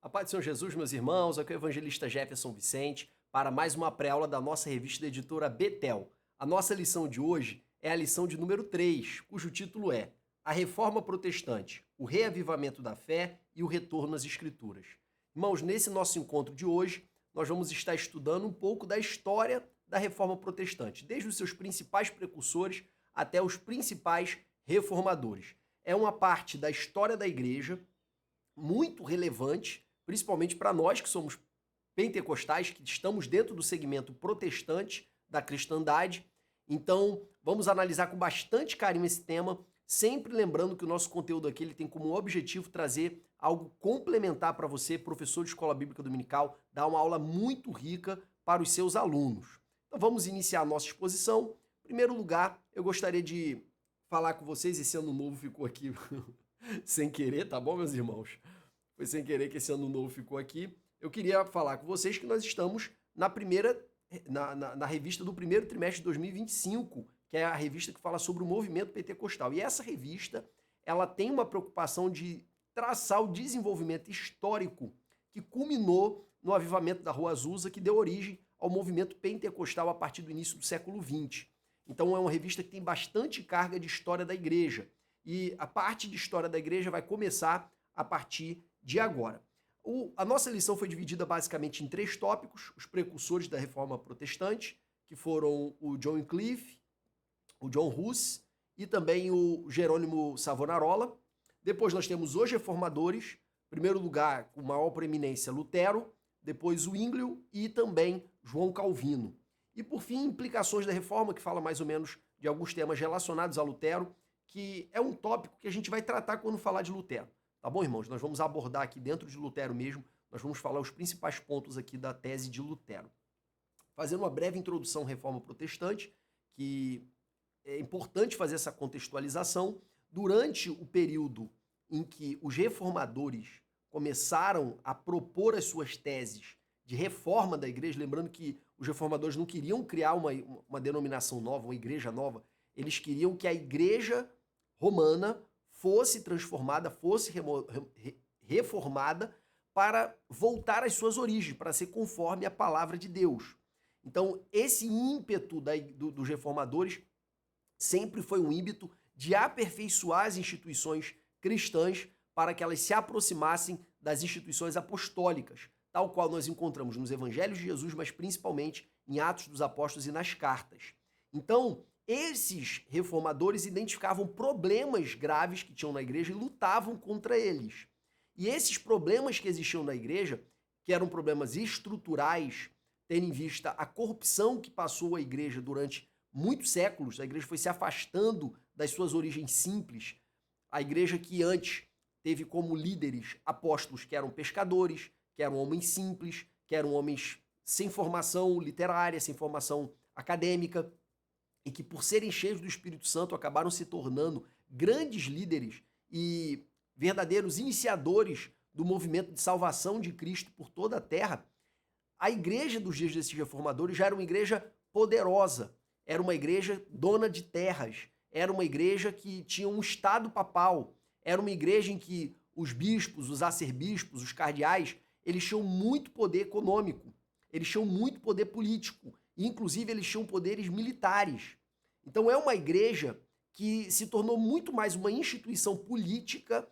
A paz do Senhor Jesus, meus irmãos, aqui é o evangelista Jefferson Vicente para mais uma pré-aula da nossa revista da editora Betel. A nossa lição de hoje é a lição de número 3, cujo título é A Reforma Protestante, o Reavivamento da Fé e o Retorno às Escrituras. Irmãos, nesse nosso encontro de hoje, nós vamos estar estudando um pouco da história da Reforma Protestante, desde os seus principais precursores até os principais reformadores. É uma parte da história da igreja muito relevante, principalmente para nós que somos pentecostais, que estamos dentro do segmento protestante da cristandade. Então, vamos analisar com bastante carinho esse tema, sempre lembrando que o nosso conteúdo aqui ele tem como objetivo trazer algo complementar para você, professor de escola bíblica dominical, dar uma aula muito rica para os seus alunos. Então, vamos iniciar a nossa exposição. Em primeiro lugar, eu gostaria de falar com vocês, esse ano novo ficou aqui sem querer, tá bom, meus irmãos? Foi sem querer que esse ano novo ficou aqui. Eu queria falar com vocês que nós estamos na revista do primeiro trimestre de 2025, que é a revista que fala sobre o movimento pentecostal. E essa revista, ela tem uma preocupação de traçar o desenvolvimento histórico que culminou no avivamento da Rua Azusa, que deu origem ao movimento pentecostal a partir do início do século XX. Então é uma revista que tem bastante carga de história da igreja. E a parte de história da igreja vai começar a partir de agora. A nossa lição foi dividida basicamente em 3 tópicos: os precursores da Reforma Protestante, que foram o John Wycliffe, o John Hus e também o Jerônimo Savonarola. Depois nós temos os reformadores, em primeiro lugar, com maior proeminência, Lutero, depois Zwinglio e também João Calvino. E por fim, implicações da reforma, que fala mais ou menos de alguns temas relacionados a Lutero, que é um tópico que a gente vai tratar quando falar de Lutero. Tá bom, irmãos? Nós vamos abordar aqui dentro de Lutero mesmo, nós vamos falar os principais pontos aqui da tese de Lutero. Fazendo uma breve introdução à Reforma Protestante, que é importante fazer essa contextualização. Durante o período em que os reformadores começaram a propor as suas teses de reforma da igreja, lembrando que os reformadores não queriam criar uma denominação nova, uma igreja nova, eles queriam que a igreja romana fosse transformada, fosse reformada para voltar às suas origens, para ser conforme a palavra de Deus. Então, esse ímpeto dos reformadores sempre foi um ímpeto de aperfeiçoar as instituições cristãs para que elas se aproximassem das instituições apostólicas, tal qual nós encontramos nos Evangelhos de Jesus, mas principalmente em Atos dos Apóstolos e nas cartas. Então, esses reformadores identificavam problemas graves que tinham na igreja e lutavam contra eles. E esses problemas que existiam na igreja, que eram problemas estruturais, tendo em vista a corrupção que passou a igreja durante muitos séculos, a igreja foi se afastando das suas origens simples. A igreja que antes teve como líderes apóstolos que eram pescadores, que eram homens simples, que eram homens sem formação literária, sem formação acadêmica, e que por serem cheios do Espírito Santo acabaram se tornando grandes líderes e verdadeiros iniciadores do movimento de salvação de Cristo por toda a terra. A igreja dos dias desses reformadores já era uma igreja poderosa, era uma igreja dona de terras, era uma igreja que tinha um estado papal, era uma igreja em que os bispos, os arcebispos, os cardeais, eles tinham muito poder econômico, eles tinham muito poder político, e inclusive eles tinham poderes militares. Então é uma igreja que se tornou muito mais uma instituição política,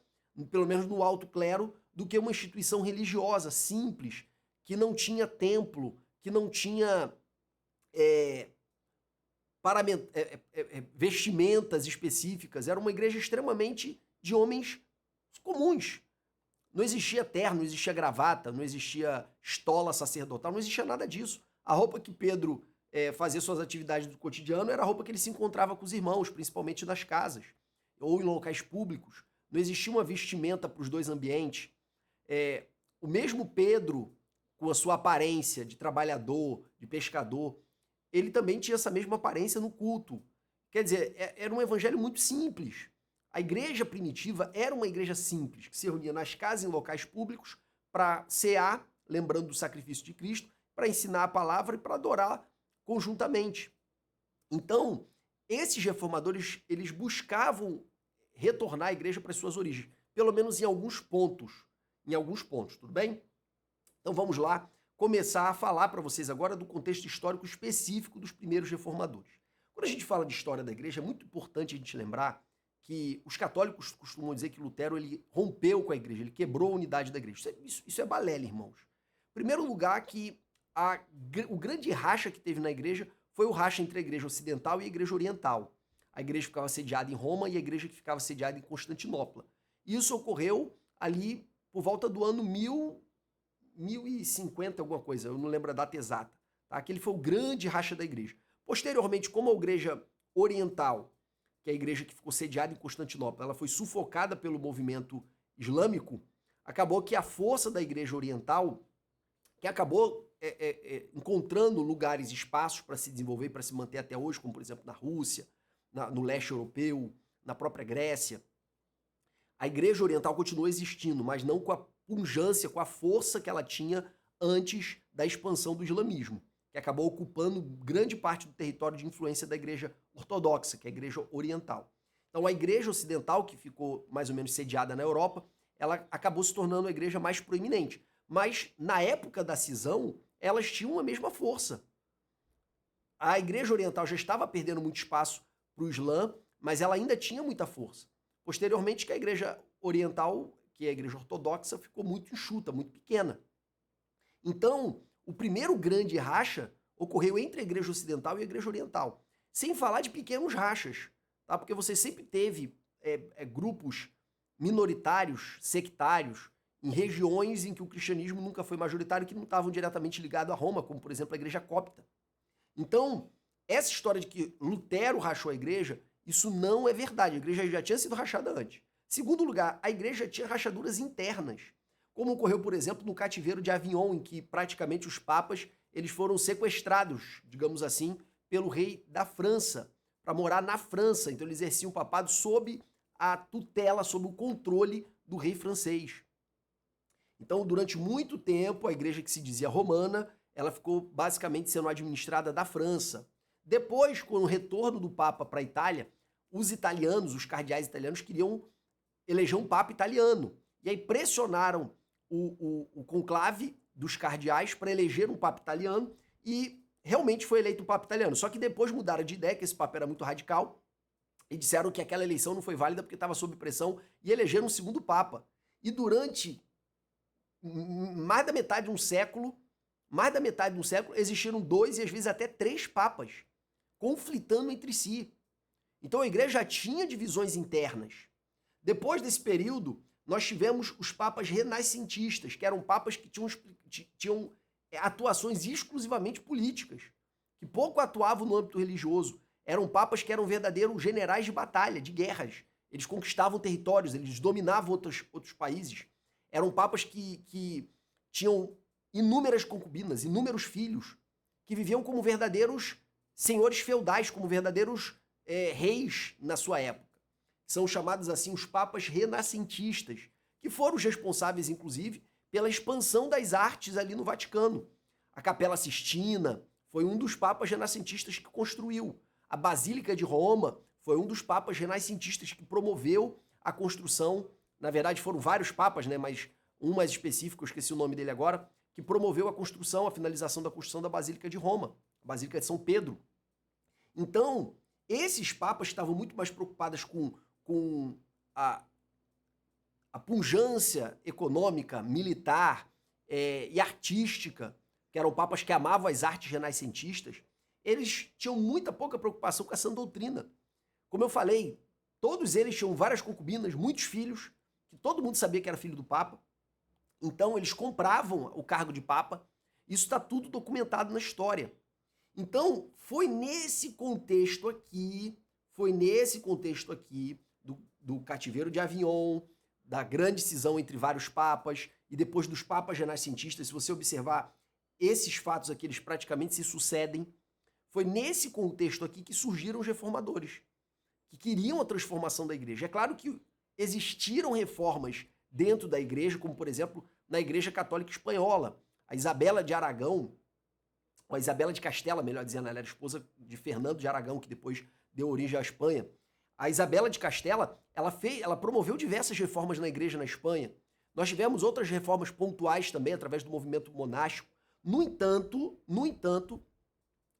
pelo menos no alto clero, do que uma instituição religiosa simples, que não tinha templo, que não tinha vestimentas específicas. Era uma igreja extremamente de homens comuns. Não existia terno, não existia gravata, não existia estola sacerdotal, não existia nada disso. A roupa que Pedro fazia suas atividades do cotidiano era a roupa que ele se encontrava com os irmãos, principalmente nas casas ou em locais públicos. Não existia uma vestimenta para os dois ambientes. O mesmo Pedro, com a sua aparência de trabalhador, de pescador, ele também tinha essa mesma aparência no culto. Quer dizer, era um evangelho muito simples. A igreja primitiva era uma igreja simples, que se reunia nas casas e em locais públicos para cear, lembrando do sacrifício de Cristo, para ensinar a palavra e para adorar conjuntamente. Então, esses reformadores, eles buscavam retornar a igreja para as suas origens, pelo menos em alguns pontos. em alguns pontos, tudo bem? Então vamos lá começar a falar para vocês agora do contexto histórico específico dos primeiros reformadores. Quando a gente fala de história da igreja, é muito importante a gente lembrar que os católicos costumam dizer que Lutero ele rompeu com a igreja, ele quebrou a unidade da igreja. Isso é balela, irmãos. Em primeiro lugar, que o grande racha que teve na igreja foi o racha entre a igreja ocidental e a igreja oriental. A igreja ficava sediada em Roma e a igreja que ficava sediada em Constantinopla. Isso ocorreu ali por volta do ano 1050, alguma coisa, eu não lembro a data exata. Tá? Aquele foi o grande racha da igreja. Posteriormente, como a igreja oriental, que é a igreja que ficou sediada em Constantinopla, ela foi sufocada pelo movimento islâmico, acabou que a força da igreja oriental, que acabou encontrando lugares e espaços para se desenvolver, para se manter até hoje, como por exemplo na Rússia, no leste europeu, na própria Grécia, a igreja oriental continuou existindo, mas não com a pungência, com a força que ela tinha antes da expansão do islamismo, que acabou ocupando grande parte do território de influência da igreja ortodoxa, que é a igreja oriental. Então a igreja ocidental, que ficou mais ou menos sediada na Europa, ela acabou se tornando a igreja mais proeminente. Mas na época da cisão, elas tinham a mesma força. A igreja oriental já estava perdendo muito espaço para o Islã, mas ela ainda tinha muita força. Posteriormente, que a igreja oriental, que é a igreja ortodoxa, ficou muito enxuta, muito pequena. Então, o primeiro grande racha ocorreu entre a igreja ocidental e a igreja oriental. Sem falar de pequenos rachas, tá? Porque você sempre teve grupos minoritários, sectários, em regiões em que o cristianismo nunca foi majoritário, que não estavam diretamente ligados a Roma, como por exemplo a igreja copta. Então, essa história de que Lutero rachou a igreja, isso não é verdade. A igreja já tinha sido rachada antes. Segundo lugar, a igreja tinha rachaduras internas, como ocorreu, por exemplo, no cativeiro de Avignon, em que praticamente os papas eles foram sequestrados, digamos assim, pelo rei da França, para morar na França. Então eles exerciam o papado sob a tutela, sob o controle do rei francês. Então, durante muito tempo, a igreja que se dizia romana, ela ficou basicamente sendo administrada da França. Depois, com o retorno do Papa para a Itália, os italianos, os cardeais italianos, queriam eleger um Papa italiano. E aí pressionaram o conclave dos cardeais para eleger um Papa italiano e realmente foi eleito o Papa italiano. Só que depois mudaram de ideia, que esse Papa era muito radical, e disseram que aquela eleição não foi válida porque estava sob pressão e elegeram um segundo Papa. E durante mais da metade de um século, existiram 2 e às vezes até 3 papas conflitando entre si. Então a igreja já tinha divisões internas. Depois desse período, nós tivemos os papas renascentistas, que eram papas que tinham atuações exclusivamente políticas, que pouco atuavam no âmbito religioso. Eram papas que eram verdadeiros generais de batalha, de guerras. Eles conquistavam territórios, eles dominavam outros países. Eram papas que tinham inúmeras concubinas, inúmeros filhos, que viviam como verdadeiros senhores feudais, como verdadeiros reis na sua época. São chamados assim os papas renascentistas, que foram os responsáveis, inclusive, pela expansão das artes ali no Vaticano. A Capela Sistina foi um dos papas renascentistas que construiu. A Basílica de Roma foi um dos papas renascentistas que promoveu a construção. Na verdade, foram vários papas, né? Mas um mais específico, eu esqueci o nome dele agora, que promoveu a finalização da construção da Basílica de Roma, a Basílica de São Pedro. Então, esses papas estavam muito mais preocupados com a pungência econômica, militar e artística, que eram papas que amavam as artes renascentistas. Eles tinham pouca preocupação com essa doutrina. Como eu falei, todos eles tinham várias concubinas, muitos filhos, que todo mundo sabia que era filho do Papa. Então, eles compravam o cargo de Papa. Isso está tudo documentado na história. Então, foi nesse contexto aqui do cativeiro de Avignon, da grande cisão entre vários papas, e depois dos papas renascentistas, se você observar, esses fatos aqui, eles praticamente se sucedem. Foi nesse contexto aqui que surgiram os reformadores, que queriam a transformação da igreja. É claro que existiram reformas dentro da igreja, como, por exemplo, na Igreja Católica Espanhola. A Isabela de Aragão, ou a Isabela de Castela, melhor dizendo, ela era esposa de Fernando de Aragão, que depois deu origem à Espanha. A Isabela de Castela, ela promoveu diversas reformas na igreja na Espanha, Nós tivemos outras reformas pontuais também, através do movimento monástico. No entanto,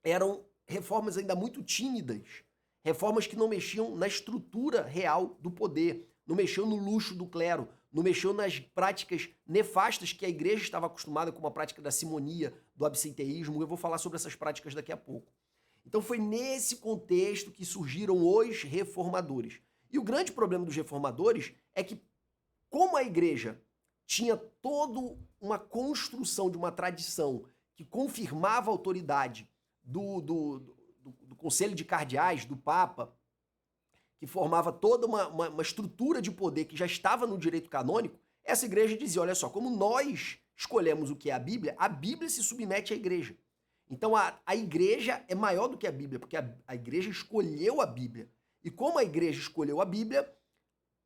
eram reformas ainda muito tímidas, reformas que não mexiam na estrutura real do poder, não mexiam no luxo do clero, não mexiam nas práticas nefastas que a igreja estava acostumada, como a prática da simonia, do absenteísmo. Eu vou falar sobre essas práticas daqui a pouco. Então foi nesse contexto que surgiram os reformadores. E o grande problema dos reformadores é que, como a igreja tinha toda uma construção de uma tradição que confirmava a autoridade do Conselho de Cardeais, do Papa, que formava toda uma estrutura de poder que já estava no direito canônico, essa igreja dizia, olha só, como nós escolhemos o que é a Bíblia se submete à igreja. Então a igreja é maior do que a Bíblia, porque a igreja escolheu a Bíblia. E como a igreja escolheu a Bíblia,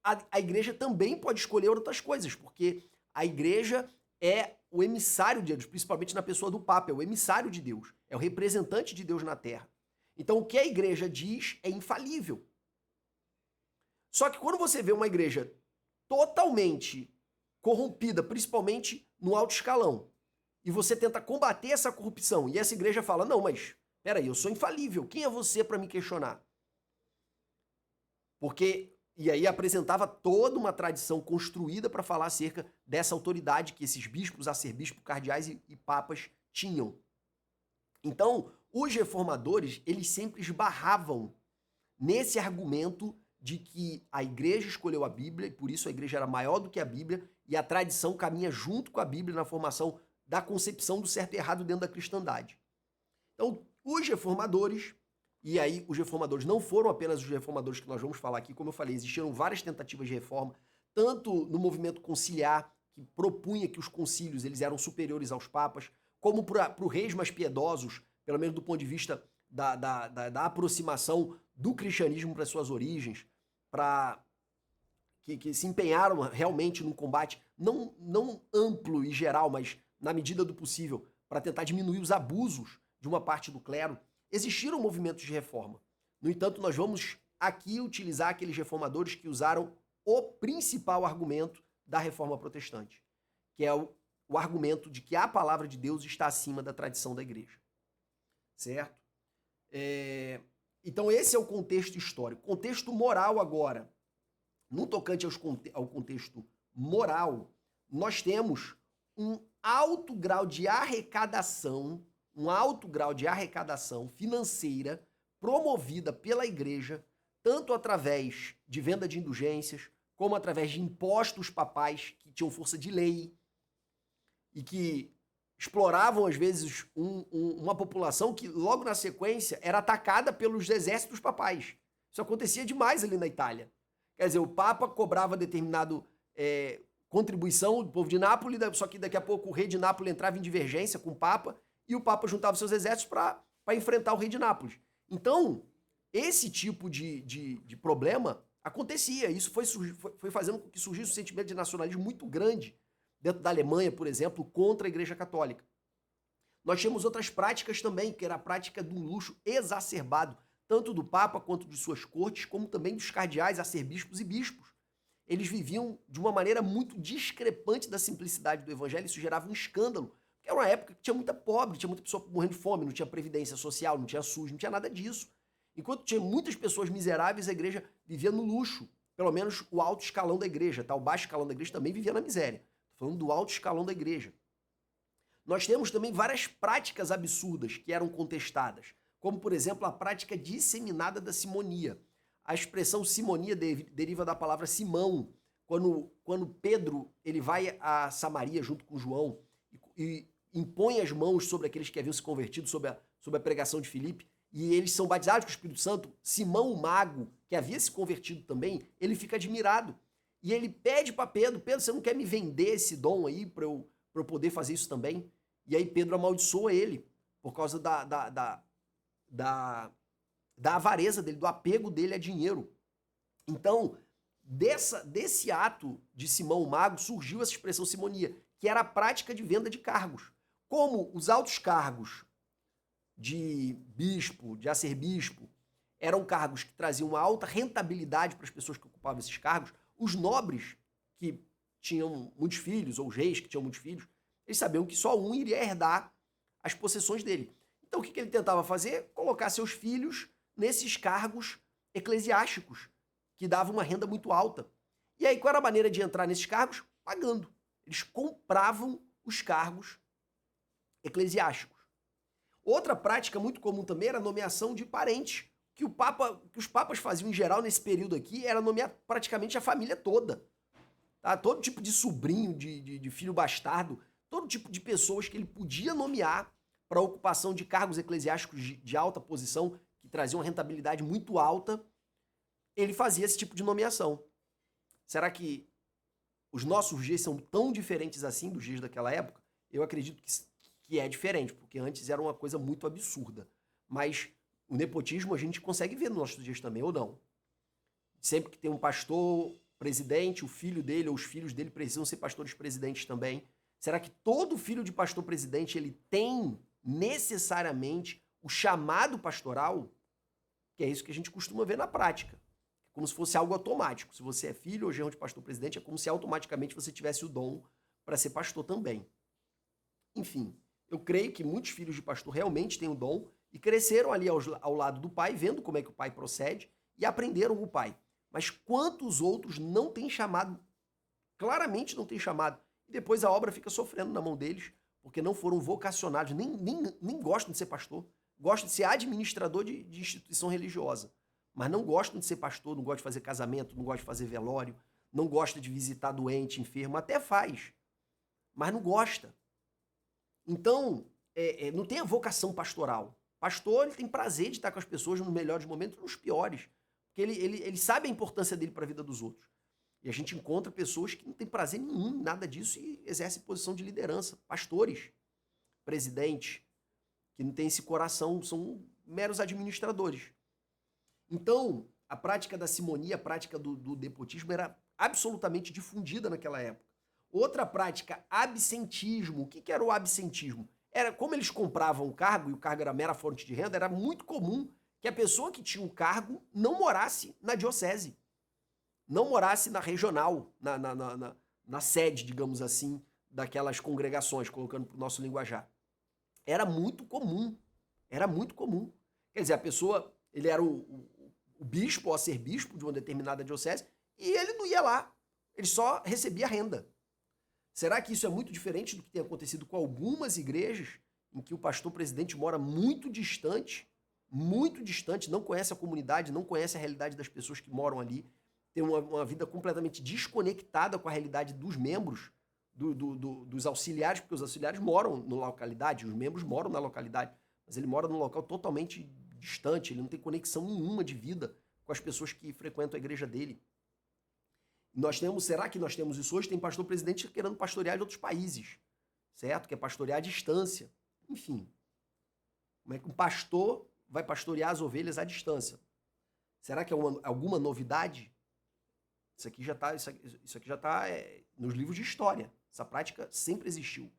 a igreja também pode escolher outras coisas, porque a igreja é o emissário de Deus, principalmente na pessoa do Papa, é o emissário de Deus, é o representante de Deus na Terra. Então o que a igreja diz é infalível. Só que quando você vê uma igreja totalmente corrompida, principalmente no alto escalão, e você tenta combater essa corrupção, e essa igreja fala, não, mas peraí, eu sou infalível, quem é você para me questionar? E aí apresentava toda uma tradição construída para falar acerca dessa autoridade que esses bispos, arcebispos, cardeais e papas tinham. Então, os reformadores, eles sempre esbarravam nesse argumento de que a igreja escolheu a Bíblia, e por isso a igreja era maior do que a Bíblia, e a tradição caminha junto com a Bíblia na formação da concepção do certo e errado dentro da cristandade. Então, os reformadores, e aí os reformadores não foram apenas os reformadores que nós vamos falar aqui, como eu falei, existiram várias tentativas de reforma, tanto no movimento conciliar, que propunha que os concílios eles eram superiores aos papas, como para os reis mais piedosos, pelo menos do ponto de vista da aproximação do cristianismo para suas origens, para que se empenharam realmente num combate não amplo e geral, mas na medida do possível, para tentar diminuir os abusos de uma parte do clero. Existiram movimentos de reforma. No entanto, nós vamos aqui utilizar aqueles reformadores que usaram o principal argumento da reforma protestante, que é o argumento de que a palavra de Deus está acima da tradição da igreja. Certo? Então esse é o contexto histórico. Contexto moral agora. No tocante ao contexto moral, nós temos um alto grau de arrecadação financeira promovida pela igreja, tanto através de venda de indulgências, como através de impostos papais que tinham força de lei e que exploravam, às vezes, uma população que, logo na sequência, era atacada pelos exércitos papais. Isso acontecia demais ali na Itália. Quer dizer, o Papa cobrava determinado contribuição do povo de Nápoles, só que daqui a pouco o rei de Nápoles entrava em divergência com o Papa e o Papa juntava seus exércitos para enfrentar o rei de Nápoles. Então, esse tipo de problema acontecia. Isso foi fazendo com que surgisse um sentimento de nacionalismo muito grande dentro da Alemanha, por exemplo, contra a Igreja Católica. Nós tínhamos outras práticas também, que era a prática do luxo exacerbado, tanto do Papa quanto de suas cortes, como também dos cardeais, arcebispos e bispos. Eles viviam de uma maneira muito discrepante da simplicidade do evangelho, isso gerava um escândalo, porque era uma época que tinha muita pobre, tinha muita pessoa morrendo de fome, não tinha previdência social, não tinha SUS, não tinha nada disso. Enquanto tinha muitas pessoas miseráveis, a igreja vivia no luxo, pelo menos o alto escalão da igreja, tá? O baixo escalão da igreja também vivia na miséria. Estou falando do alto escalão da igreja. Nós temos também várias práticas absurdas que eram contestadas, como, por exemplo, a prática disseminada da simonia. A expressão simonia deriva da palavra Simão, quando Pedro ele vai a Samaria junto com João e impõe as mãos sobre aqueles que haviam se convertido sob a pregação de Filipe, e eles são batizados com o Espírito Santo. Simão, o mago, que havia se convertido também, ele fica admirado. E ele pede para Pedro, você não quer me vender esse dom aí para eu poder fazer isso também? E aí Pedro amaldiçoa ele por causa da avareza dele, do apego dele a dinheiro. Então, desse ato de Simão o Mago surgiu essa expressão simonia, que era a prática de venda de cargos. Como os altos cargos de bispo, de arcebispo, eram cargos que traziam uma alta rentabilidade para as pessoas que ocupavam esses cargos, os nobres que tinham muitos filhos, ou os reis que tinham muitos filhos, eles sabiam que só um iria herdar as possessões dele. Então o que ele tentava fazer? Colocar seus filhos nesses cargos eclesiásticos, que davam uma renda muito alta. E aí qual era a maneira de entrar nesses cargos? Pagando. Eles compravam os cargos eclesiásticos. Outra prática muito comum também era a nomeação de parentes, que os papas faziam em geral nesse período aqui, era nomear praticamente a família toda. Tá? Todo tipo de sobrinho, de filho bastardo, todo tipo de pessoas que ele podia nomear para a ocupação de cargos eclesiásticos de alta posição, que traziam uma rentabilidade muito alta, ele fazia esse tipo de nomeação. Será que os nossos dias são tão diferentes assim dos dias daquela época? Eu acredito que é diferente, porque antes era uma coisa muito absurda. Mas o nepotismo a gente consegue ver nos nossos dias também, ou não? Sempre que tem um pastor presidente, o filho dele ou os filhos dele precisam ser pastores presidentes também. Será que todo filho de pastor presidente ele tem necessariamente o chamado pastoral? Que é isso que a gente costuma ver na prática. Como se fosse algo automático. Se você é filho ou genro de pastor presidente, é como se automaticamente você tivesse o dom para ser pastor também. Enfim, eu creio que muitos filhos de pastor realmente têm o dom e cresceram ali ao lado do pai, vendo como é que o pai procede e aprenderam com o pai. Mas quantos outros não têm chamado? Claramente não têm chamado. E depois a obra fica sofrendo na mão deles, porque não foram vocacionados, nem gostam de ser pastor. Gostam de ser administrador de instituição religiosa. Mas não gostam de ser pastor, não gostam de fazer casamento, não gostam de fazer velório, não gostam de visitar doente, enfermo, até faz, mas não gosta. Então, não tem a vocação pastoral. Pastor, ele tem prazer de estar com as pessoas nos melhores momentos e nos piores, porque ele sabe a importância dele para a vida dos outros. E a gente encontra pessoas que não têm prazer nenhum, nada disso, e exercem posição de liderança. Pastores, presidentes, que não têm esse coração, são meros administradores. Então, a prática da simonia, a prática do nepotismo era absolutamente difundida naquela época. Outra prática, absentismo. O que era o absentismo? Era como eles compravam o cargo, e o cargo era mera fonte de renda, era muito comum que a pessoa que tinha um cargo não morasse na diocese, não morasse na regional, na sede, digamos assim, daquelas congregações, colocando para o nosso linguajar. Era muito comum, era muito comum. Quer dizer, a pessoa, ele era o bispo, ou a ser bispo de uma determinada diocese, e ele não ia lá, ele só recebia renda. Será que isso é muito diferente do que tem acontecido com algumas igrejas, em que o pastor presidente mora muito distante, não conhece a comunidade, não conhece a realidade das pessoas que moram ali, tem uma vida completamente desconectada com a realidade dos membros, dos auxiliares, porque os auxiliares moram na localidade, os membros moram na localidade, mas ele mora num local totalmente distante, ele não tem conexão nenhuma de vida com as pessoas que frequentam a igreja dele. Será que nós temos isso hoje? Tem pastor presidente querendo pastorear em outros países, certo? Quer pastorear à distância. Enfim, como é que um pastor vai pastorear as ovelhas à distância? Será que é alguma novidade? Isso aqui já está nos livros de história. Essa prática sempre existiu,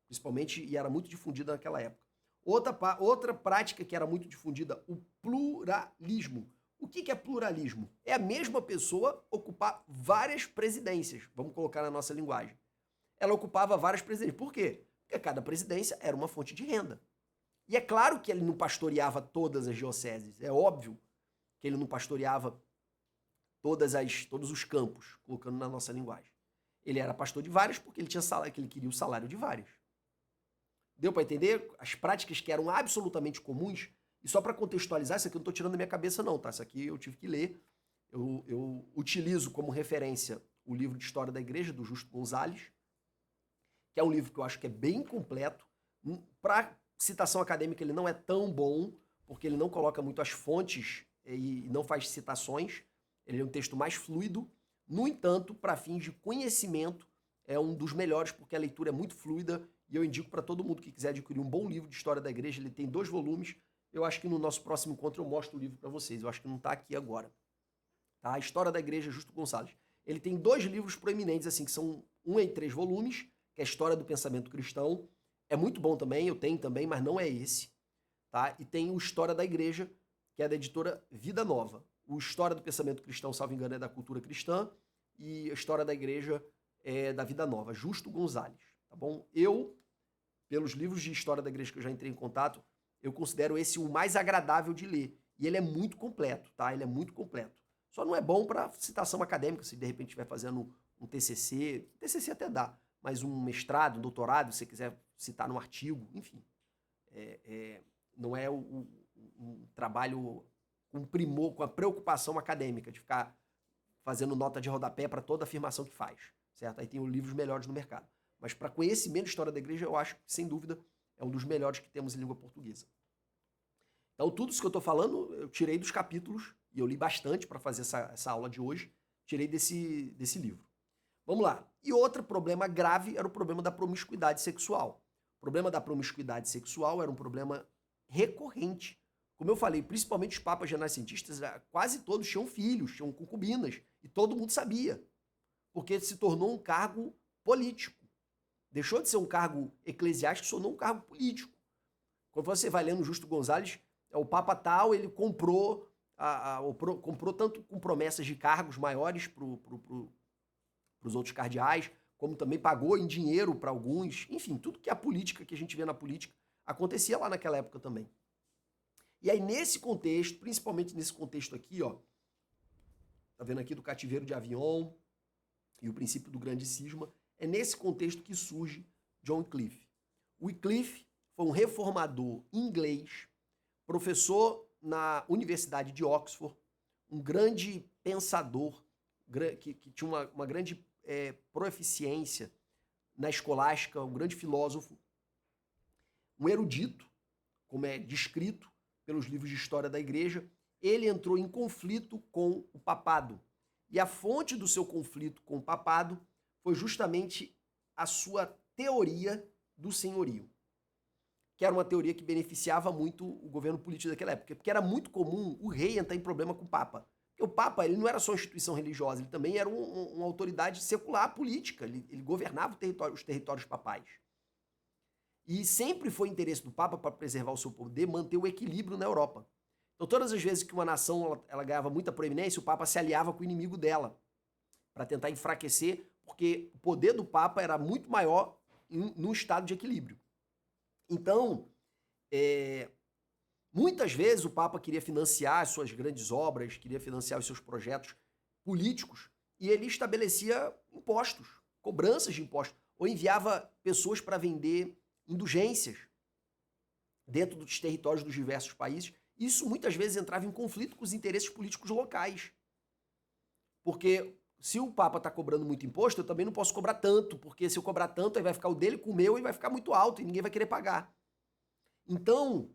principalmente, e era muito difundida naquela época. Outra prática que era muito difundida, o pluralismo. O que é pluralismo? É a mesma pessoa ocupar várias presidências, vamos colocar na nossa linguagem. Ela ocupava várias presidências. Por quê? Porque cada presidência era uma fonte de renda. E é claro que ele não pastoreava todas as dioceses, é óbvio que ele não pastoreava todos os campos, colocando na nossa linguagem. Ele era pastor de várias porque ele tinha salário, que ele queria o salário de várias. Deu para entender? As práticas que eram absolutamente comuns. E só para contextualizar, isso aqui eu não estou tirando da minha cabeça não, tá? Isso aqui eu tive que ler. Eu utilizo como referência o livro de História da Igreja, do Justo Gonzalez, que é um livro que eu acho que é bem completo. Para citação acadêmica ele não é tão bom, porque ele não coloca muito as fontes e não faz citações. Ele é um texto mais fluido. No entanto, para fins de conhecimento, é um dos melhores, porque a leitura é muito fluida, e eu indico para todo mundo que quiser adquirir um bom livro de História da Igreja. Ele tem 2 volumes. Eu acho que no nosso próximo encontro eu mostro o livro para vocês. Eu acho que não está aqui agora. Tá? A História da Igreja, Justo Gonçalves. Ele tem 2 livros proeminentes, assim, que são 1 em 3 volumes, que é a História do Pensamento Cristão. É muito bom também, eu tenho também, mas não é esse. Tá? E tem o História da Igreja, que é da editora Vida Nova. O História do Pensamento Cristão, salvo engano, é da Cultura Cristã, e a História da Igreja da Vida Nova, Justo Gonzalez, tá bom? Eu, pelos livros de história da igreja que eu já entrei em contato, eu considero esse o mais agradável de ler. E ele é muito completo, tá? Ele é muito completo. Só não é bom para citação acadêmica, se de repente estiver fazendo um TCC até dá, mas um mestrado, um doutorado, se você quiser citar num artigo, enfim. Não é um trabalho com primor, com a preocupação acadêmica de ficar fazendo nota de rodapé para toda afirmação que faz, certo? Aí tem os livros melhores no mercado. Mas para conhecimento de história da igreja, eu acho que, sem dúvida, é um dos melhores que temos em língua portuguesa. Então, tudo isso que eu estou falando, eu tirei dos capítulos, e eu li bastante para fazer essa aula de hoje, tirei desse livro. Vamos lá. E outro problema grave era o problema da promiscuidade sexual. O problema da promiscuidade sexual era um problema recorrente. Como eu falei, principalmente os papas renascentistas, quase todos tinham filhos, tinham concubinas, e todo mundo sabia, porque se tornou um cargo político. Deixou de ser um cargo eclesiástico, se tornou um cargo político. Quando você vai lendo Justo Gonzalez, o Papa tal, ele comprou tanto com promessas de cargos maiores para os outros cardeais, como também pagou em dinheiro para alguns. Enfim, tudo que é a política, que a gente vê na política, acontecia lá naquela época também. E aí, nesse contexto, principalmente nesse contexto aqui, ó, tá vendo aqui do cativeiro de Avignon e o princípio do grande cisma, é nesse contexto que surge John Wycliffe. O Wycliffe foi um reformador inglês, professor na Universidade de Oxford, um grande pensador, que tinha uma grande proeficiência na escolástica, um grande filósofo, um erudito, como é descrito pelos livros de história da igreja. Ele entrou em conflito com o papado. E a fonte do seu conflito com o papado foi justamente a sua teoria do senhorio, que era uma teoria que beneficiava muito o governo político daquela época, porque era muito comum o rei entrar em problema com o Papa. Porque o Papa, ele não era só uma instituição religiosa, ele também era uma autoridade secular política, ele governava os territórios papais. E sempre foi interesse do Papa, para preservar o seu poder, manter o equilíbrio na Europa. Então, todas as vezes que uma nação ela ganhava muita proeminência, o Papa se aliava com o inimigo dela, para tentar enfraquecer, porque o poder do Papa era muito maior num estado de equilíbrio. Então, muitas vezes o Papa queria financiar as suas grandes obras, queria financiar os seus projetos políticos, e ele estabelecia impostos, cobranças de impostos, ou enviava pessoas para vender indulgências dentro dos territórios dos diversos países. Isso muitas vezes entrava em conflito com os interesses políticos locais. Porque se o Papa está cobrando muito imposto, eu também não posso cobrar tanto, porque se eu cobrar tanto, aí vai ficar o dele com o meu e vai ficar muito alto e ninguém vai querer pagar. Então,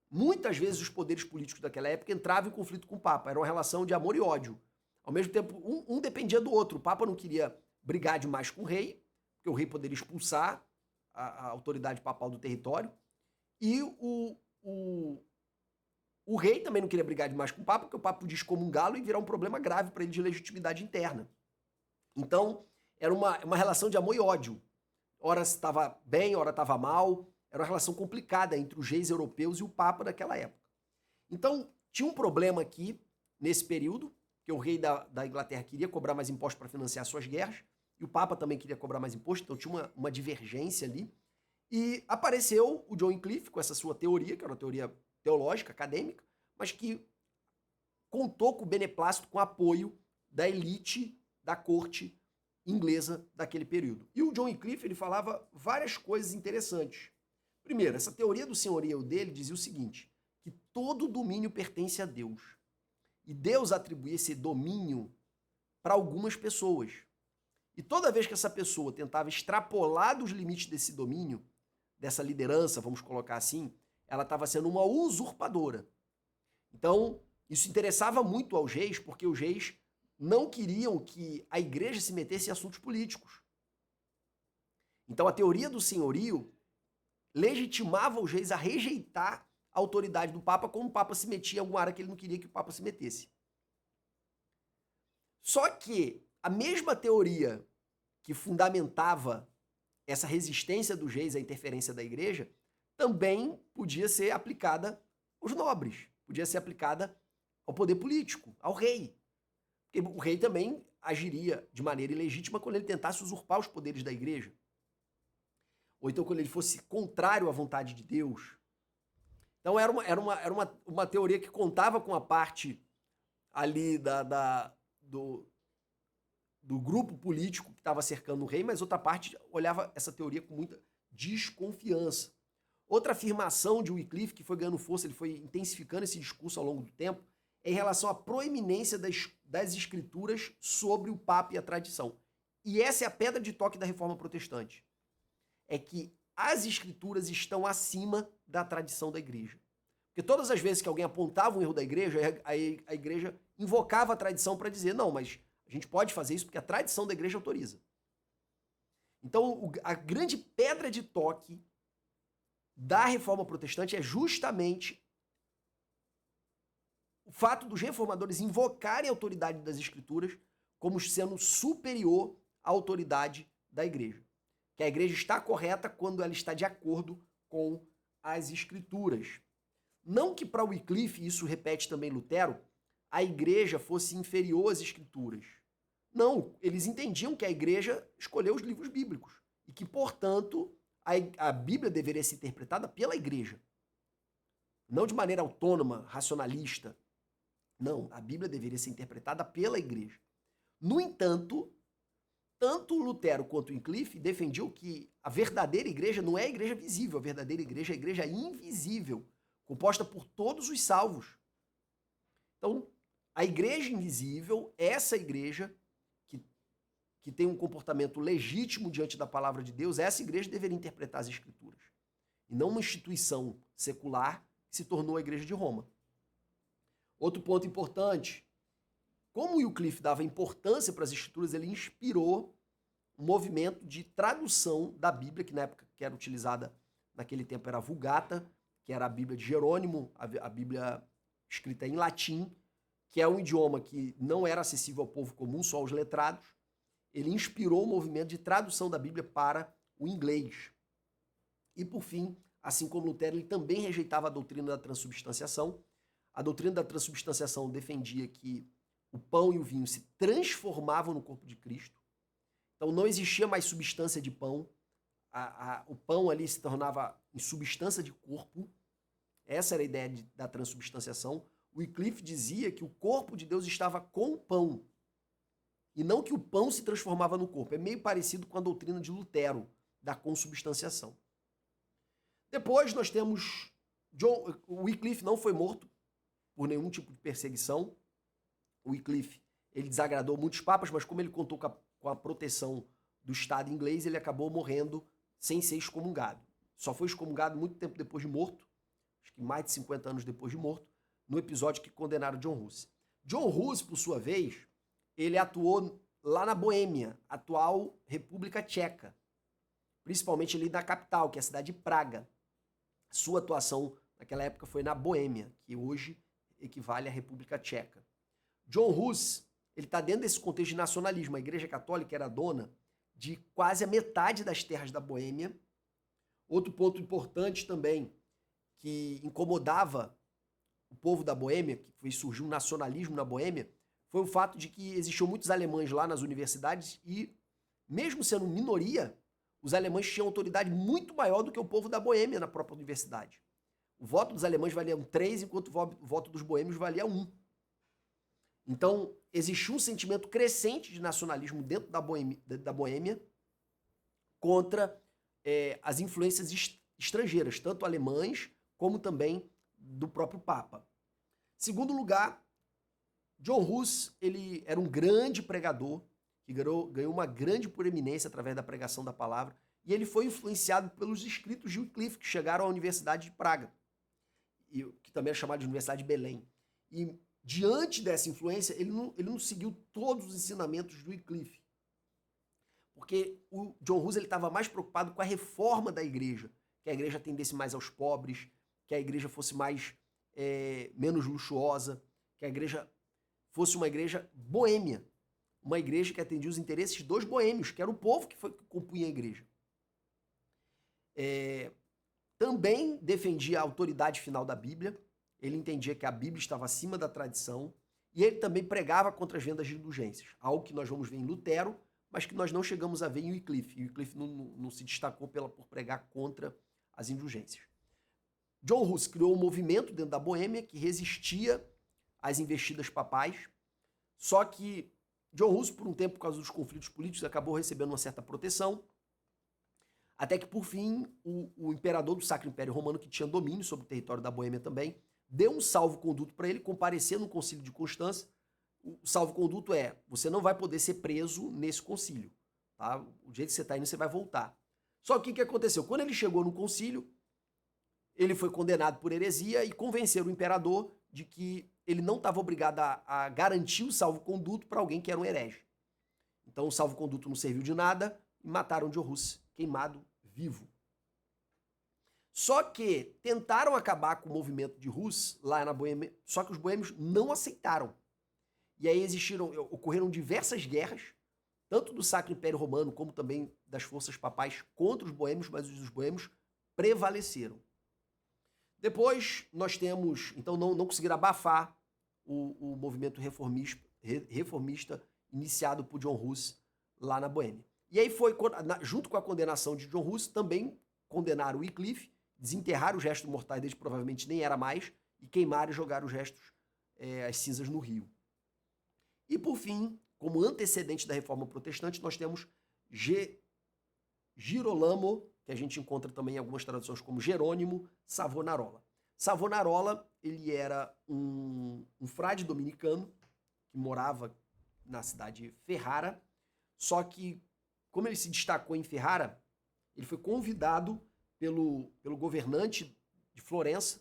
muitas vezes os poderes políticos daquela época entravam em conflito com o Papa. Era uma relação de amor e ódio. Ao mesmo tempo, um dependia do outro. O Papa não queria brigar demais com o rei, porque o rei poderia expulsar a autoridade papal do território. E o rei também não queria brigar demais com o Papa, porque o Papa podia excomungá-lo e virar um problema grave para ele de legitimidade interna. Então, era uma relação de amor e ódio. Ora estava bem, ora estava mal. Era uma relação complicada entre os reis europeus e o Papa daquela época. Então, tinha um problema aqui, nesse período, que o rei da Inglaterra queria cobrar mais impostos para financiar suas guerras, e o Papa também queria cobrar mais impostos, então tinha uma divergência ali. E apareceu o John Wycliffe com essa sua teoria, que era uma teoria teológica, acadêmica, mas que contou com o beneplácito, com o apoio da elite da corte inglesa daquele período. E o John Wycliffe, ele falava várias coisas interessantes. Primeiro, essa teoria do senhorio dele dizia o seguinte, que todo domínio pertence a Deus. E Deus atribui esse domínio para algumas pessoas. E toda vez que essa pessoa tentava extrapolar dos limites desse domínio, dessa liderança, vamos colocar assim, ela estava sendo uma usurpadora. Então, isso interessava muito aos reis, porque os reis não queriam que a igreja se metesse em assuntos políticos. Então, a teoria do senhorio legitimava os reis a rejeitar a autoridade do Papa, como o Papa se metia em alguma área que ele não queria que o Papa se metesse. Só que a mesma teoria que fundamentava essa resistência dos reis à interferência da igreja também podia ser aplicada aos nobres, podia ser aplicada ao poder político, ao rei. Porque o rei também agiria de maneira ilegítima quando ele tentasse usurpar os poderes da igreja. Ou então quando ele fosse contrário à vontade de Deus. Então era uma teoria que contava com a parte ali do grupo político que estava cercando o rei, mas outra parte olhava essa teoria com muita desconfiança. Outra afirmação de Wycliffe, que foi ganhando força, ele foi intensificando esse discurso ao longo do tempo, é em relação à proeminência das escrituras sobre o Papa e a tradição. E essa é a pedra de toque da Reforma Protestante. É que as escrituras estão acima da tradição da igreja. Porque todas as vezes que alguém apontava um erro da igreja, a igreja invocava a tradição para dizer, não, mas a gente pode fazer isso porque a tradição da igreja autoriza. Então, a grande pedra de toque da Reforma Protestante é justamente o fato dos reformadores invocarem a autoridade das escrituras como sendo superior à autoridade da igreja. Que a igreja está correta quando ela está de acordo com as escrituras. Não que para Wycliffe, isso repete também Lutero, a igreja fosse inferior às escrituras. Não, eles entendiam que a igreja escolheu os livros bíblicos e que, portanto, a Bíblia deveria ser interpretada pela igreja. Não de maneira autônoma, racionalista. Não, a Bíblia deveria ser interpretada pela igreja. No entanto, tanto Lutero quanto Wycliffe defendiam que a verdadeira igreja não é a igreja visível, a verdadeira igreja é a igreja invisível, composta por todos os salvos. Então, a igreja invisível, essa igreja que tem um comportamento legítimo diante da palavra de Deus, essa igreja deveria interpretar as escrituras. E não uma instituição secular que se tornou a igreja de Roma. Outro ponto importante, como Wycliffe dava importância para as escrituras, ele inspirou um movimento de tradução da Bíblia, que na época que era utilizada, naquele tempo era a Vulgata, que era a Bíblia de Jerônimo, a Bíblia escrita em latim, que é um idioma que não era acessível ao povo comum, só aos letrados. Ele inspirou o movimento de tradução da Bíblia para o inglês. E, por fim, assim como Lutero, ele também rejeitava a doutrina da transubstanciação. A doutrina da transubstanciação defendia que o pão e o vinho se transformavam no corpo de Cristo. Então não existia mais substância de pão. O pão ali se tornava em substância de corpo. Essa era a ideia da transubstanciação. O Wycliffe dizia que o corpo de Deus estava com o pão. E não que o pão se transformava no corpo. É meio parecido com a doutrina de Lutero, da consubstanciação. Depois nós temos o Wycliffe não foi morto por nenhum tipo de perseguição. O Wycliffe, ele desagradou muitos papas, mas como ele contou com a proteção do Estado inglês, ele acabou morrendo sem ser excomungado. Só foi excomungado muito tempo depois de morto, acho que mais de 50 anos depois de morto, no episódio que condenaram John Hus. John Hus, por sua vez, ele atuou lá na Boêmia, atual República Tcheca, principalmente ali na capital, que é a cidade de Praga. Sua atuação naquela época foi na Boêmia, que hoje equivale à República Tcheca. John Hus, ele está dentro desse contexto de nacionalismo. A Igreja Católica era dona de quase a metade das terras da Boêmia. Outro ponto importante também, que incomodava o povo da Boêmia, que surgiu um nacionalismo na Boêmia, foi o fato de que existiam muitos alemães lá nas universidades e, mesmo sendo minoria, os alemães tinham autoridade muito maior do que o povo da Boêmia na própria universidade. O voto dos alemães valia 3, enquanto o voto dos boêmios valia 1. Então, existiu um sentimento crescente de nacionalismo dentro da Boêmia contra as influências estrangeiras, tanto alemães como também do próprio Papa. Segundo lugar, John Hus, ele era um grande pregador, que ganhou uma grande proeminência através da pregação da palavra, e ele foi influenciado pelos escritos de Wycliffe, que chegaram à Universidade de Praga, que também é chamada de Universidade de Belém. E diante dessa influência, ele não seguiu todos os ensinamentos do Wycliffe, porque o John Hus estava mais preocupado com a reforma da igreja, que a igreja atendesse mais aos pobres, que a igreja fosse menos luxuosa, que a igreja fosse uma igreja boêmia, uma igreja que atendia os interesses dos boêmios, que era o povo que compunha a igreja. Também defendia a autoridade final da Bíblia. Ele entendia que a Bíblia estava acima da tradição E ele também pregava contra as vendas de indulgências, algo que nós vamos ver em Lutero, mas que nós não chegamos a ver em Wycliffe. E Wycliffe não se destacou por pregar contra as indulgências. John Hus criou um movimento dentro da Boêmia que resistia às investidas papais, só que John Hus, por um tempo, por causa dos conflitos políticos, acabou recebendo uma certa proteção, até que, por fim, o imperador do Sacro Império Romano, que tinha domínio sobre o território da Boêmia também, deu um salvo-conduto para ele comparecer no concílio de Constança. O salvo-conduto é, você não vai poder ser preso nesse concílio, tá? O jeito que você está indo, você vai voltar. Só que o que aconteceu? Quando ele chegou no concílio, ele foi condenado por heresia e convenceram o imperador de que ele não estava obrigado a garantir o salvo-conduto para alguém que era um herege. Então o salvo-conduto não serviu de nada e mataram John Hus, queimado vivo. Só que tentaram acabar com o movimento de Hus lá na Boêmia, só que os boêmios não aceitaram. E aí ocorreram diversas guerras, tanto do Sacro Império Romano como também das forças papais contra os boêmios, mas os boêmios prevaleceram. Depois nós temos, então não conseguiram abafar o movimento reformista iniciado por John Hus lá na Boêmia. E aí foi, junto com a condenação de John Hus, também condenaram Wycliffe, desenterraram os restos mortais dele, provavelmente nem era mais, e queimaram e jogaram os restos, as cinzas no rio. E por fim, como antecedente da Reforma Protestante, nós temos Girolamo, que a gente encontra também em algumas traduções como Jerônimo Savonarola. Savonarola, ele era um frade dominicano que morava na cidade de Ferrara, só que, como ele se destacou em Ferrara, ele foi convidado pelo governante de Florença,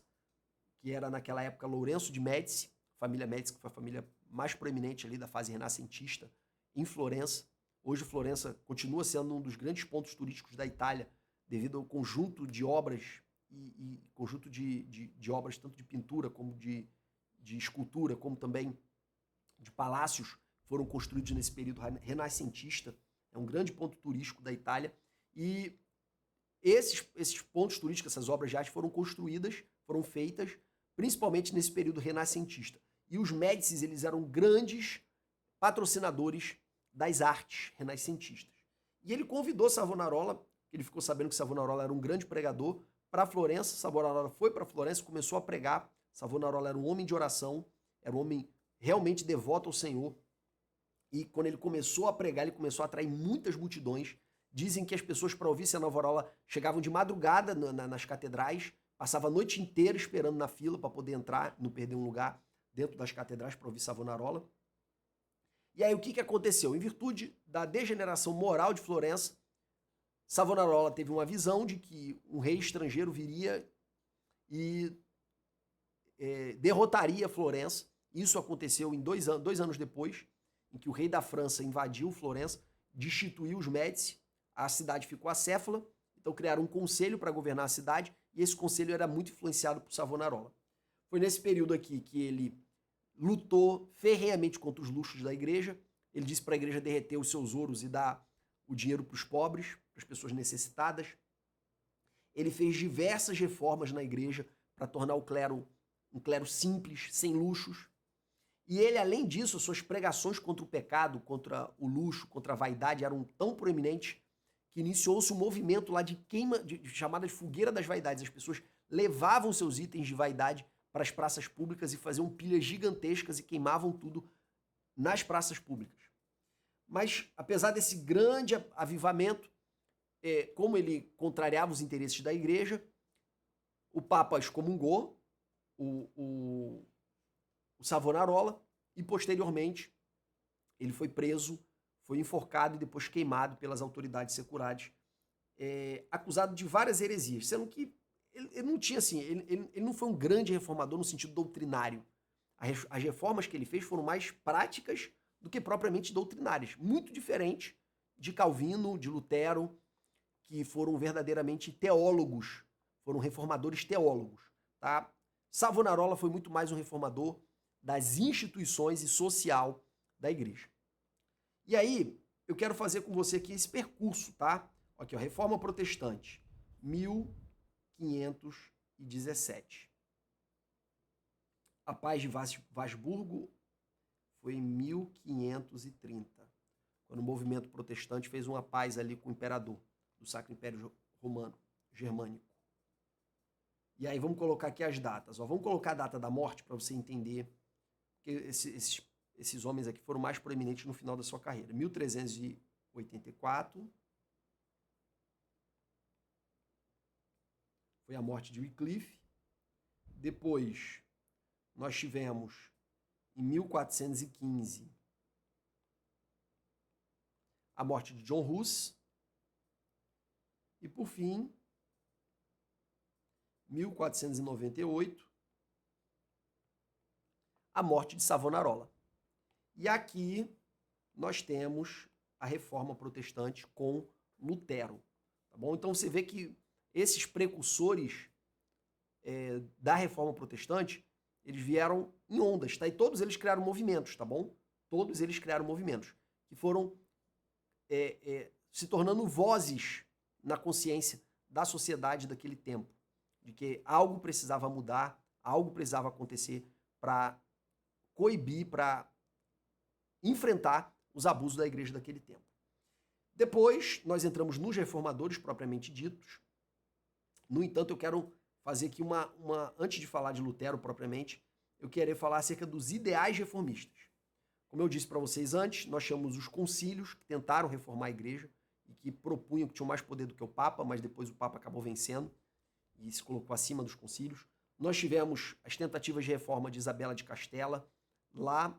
que era naquela época Lourenço de Médici, família Médici, que foi a família mais proeminente ali da fase renascentista em Florença. Hoje Florença continua sendo um dos grandes pontos turísticos da Itália, devido ao conjunto de obras e conjunto de obras tanto de pintura como de escultura, como também de palácios foram construídos nesse período renascentista. É um grande ponto turístico da Itália. E esses pontos turísticos, essas obras de arte foram construídas, foram feitas principalmente nesse período renascentista. E os Médicis, eles eram grandes patrocinadores das artes renascentistas. E ele convidou Savonarola, ele ficou sabendo que Savonarola era um grande pregador, para Florença. Savonarola foi para Florença, começou a pregar. Savonarola era um homem de oração, era um homem realmente devoto ao Senhor. E quando ele começou a pregar, ele começou a atrair muitas multidões. Dizem que as pessoas, para ouvir Savonarola, chegavam de madrugada nas catedrais, passavam a noite inteira esperando na fila para poder entrar, não perder um lugar dentro das catedrais para ouvir Savonarola. E aí o que aconteceu? Em virtude da degeneração moral de Florença, Savonarola teve uma visão de que um rei estrangeiro viria e derrotaria Florença. Isso aconteceu em 2 anos depois, em que o rei da França invadiu Florença, destituiu os Médici, a cidade ficou acéfala, então criaram um conselho para governar a cidade, e esse conselho era muito influenciado por Savonarola. Foi nesse período aqui que ele lutou ferrenhamente contra os luxos da igreja. Ele disse para a igreja derreter os seus ouros e dar o dinheiro para os pobres, para as pessoas necessitadas. Ele fez diversas reformas na igreja para tornar o clero um clero simples, sem luxos. E ele, além disso, suas pregações contra o pecado, contra o luxo, contra a vaidade eram tão proeminentes que iniciou-se um movimento lá de queima, chamada de fogueira das vaidades. As pessoas levavam seus itens de vaidade para as praças públicas e faziam pilhas gigantescas e queimavam tudo nas praças públicas. Mas, apesar desse grande avivamento, como ele contrariava os interesses da igreja, o Papa excomungou o Savonarola e, posteriormente, ele foi preso, foi enforcado e depois queimado pelas autoridades seculares, acusado de várias heresias, sendo que ele não tinha assim, ele não foi um grande reformador no sentido doutrinário. As reformas que ele fez foram mais práticas do que propriamente doutrinárias, muito diferente de Calvino, de Lutero, que foram verdadeiramente teólogos, foram reformadores teólogos, tá? Savonarola foi muito mais um reformador das instituições e social da igreja. E aí, eu quero fazer com você aqui esse percurso, tá? Aqui, ó, Reforma Protestante, 1517. A Paz de Wasburgo foi em 1530, quando o movimento protestante fez uma paz ali com o imperador do Sacro Império Romano, Germânico. E aí vamos colocar aqui as datas. Ó. Vamos colocar a data da morte para você entender que esses homens aqui foram mais proeminentes no final da sua carreira. 1384 foi a morte de Wycliffe. Depois nós tivemos, em 1415, a morte de John Hus. E por fim, 1498, a morte de Savonarola. E aqui nós temos a Reforma Protestante com Lutero. Tá bom? Então você vê que esses precursores da Reforma Protestante, eles vieram em ondas, tá? E todos eles criaram movimentos, tá bom? Todos eles criaram movimentos que foram se tornando vozes na consciência da sociedade daquele tempo, de que algo precisava mudar, algo precisava acontecer para coibir, para enfrentar os abusos da igreja daquele tempo. Depois, nós entramos nos reformadores propriamente ditos. No entanto, eu quero fazer aqui antes de falar de Lutero propriamente, eu quero falar acerca dos ideais reformistas. Como eu disse para vocês antes, nós chamamos os concílios que tentaram reformar a igreja e que propunham que tinham mais poder do que o Papa, mas depois o Papa acabou vencendo e se colocou acima dos concílios. Nós tivemos as tentativas de reforma de Isabela de Castela, lá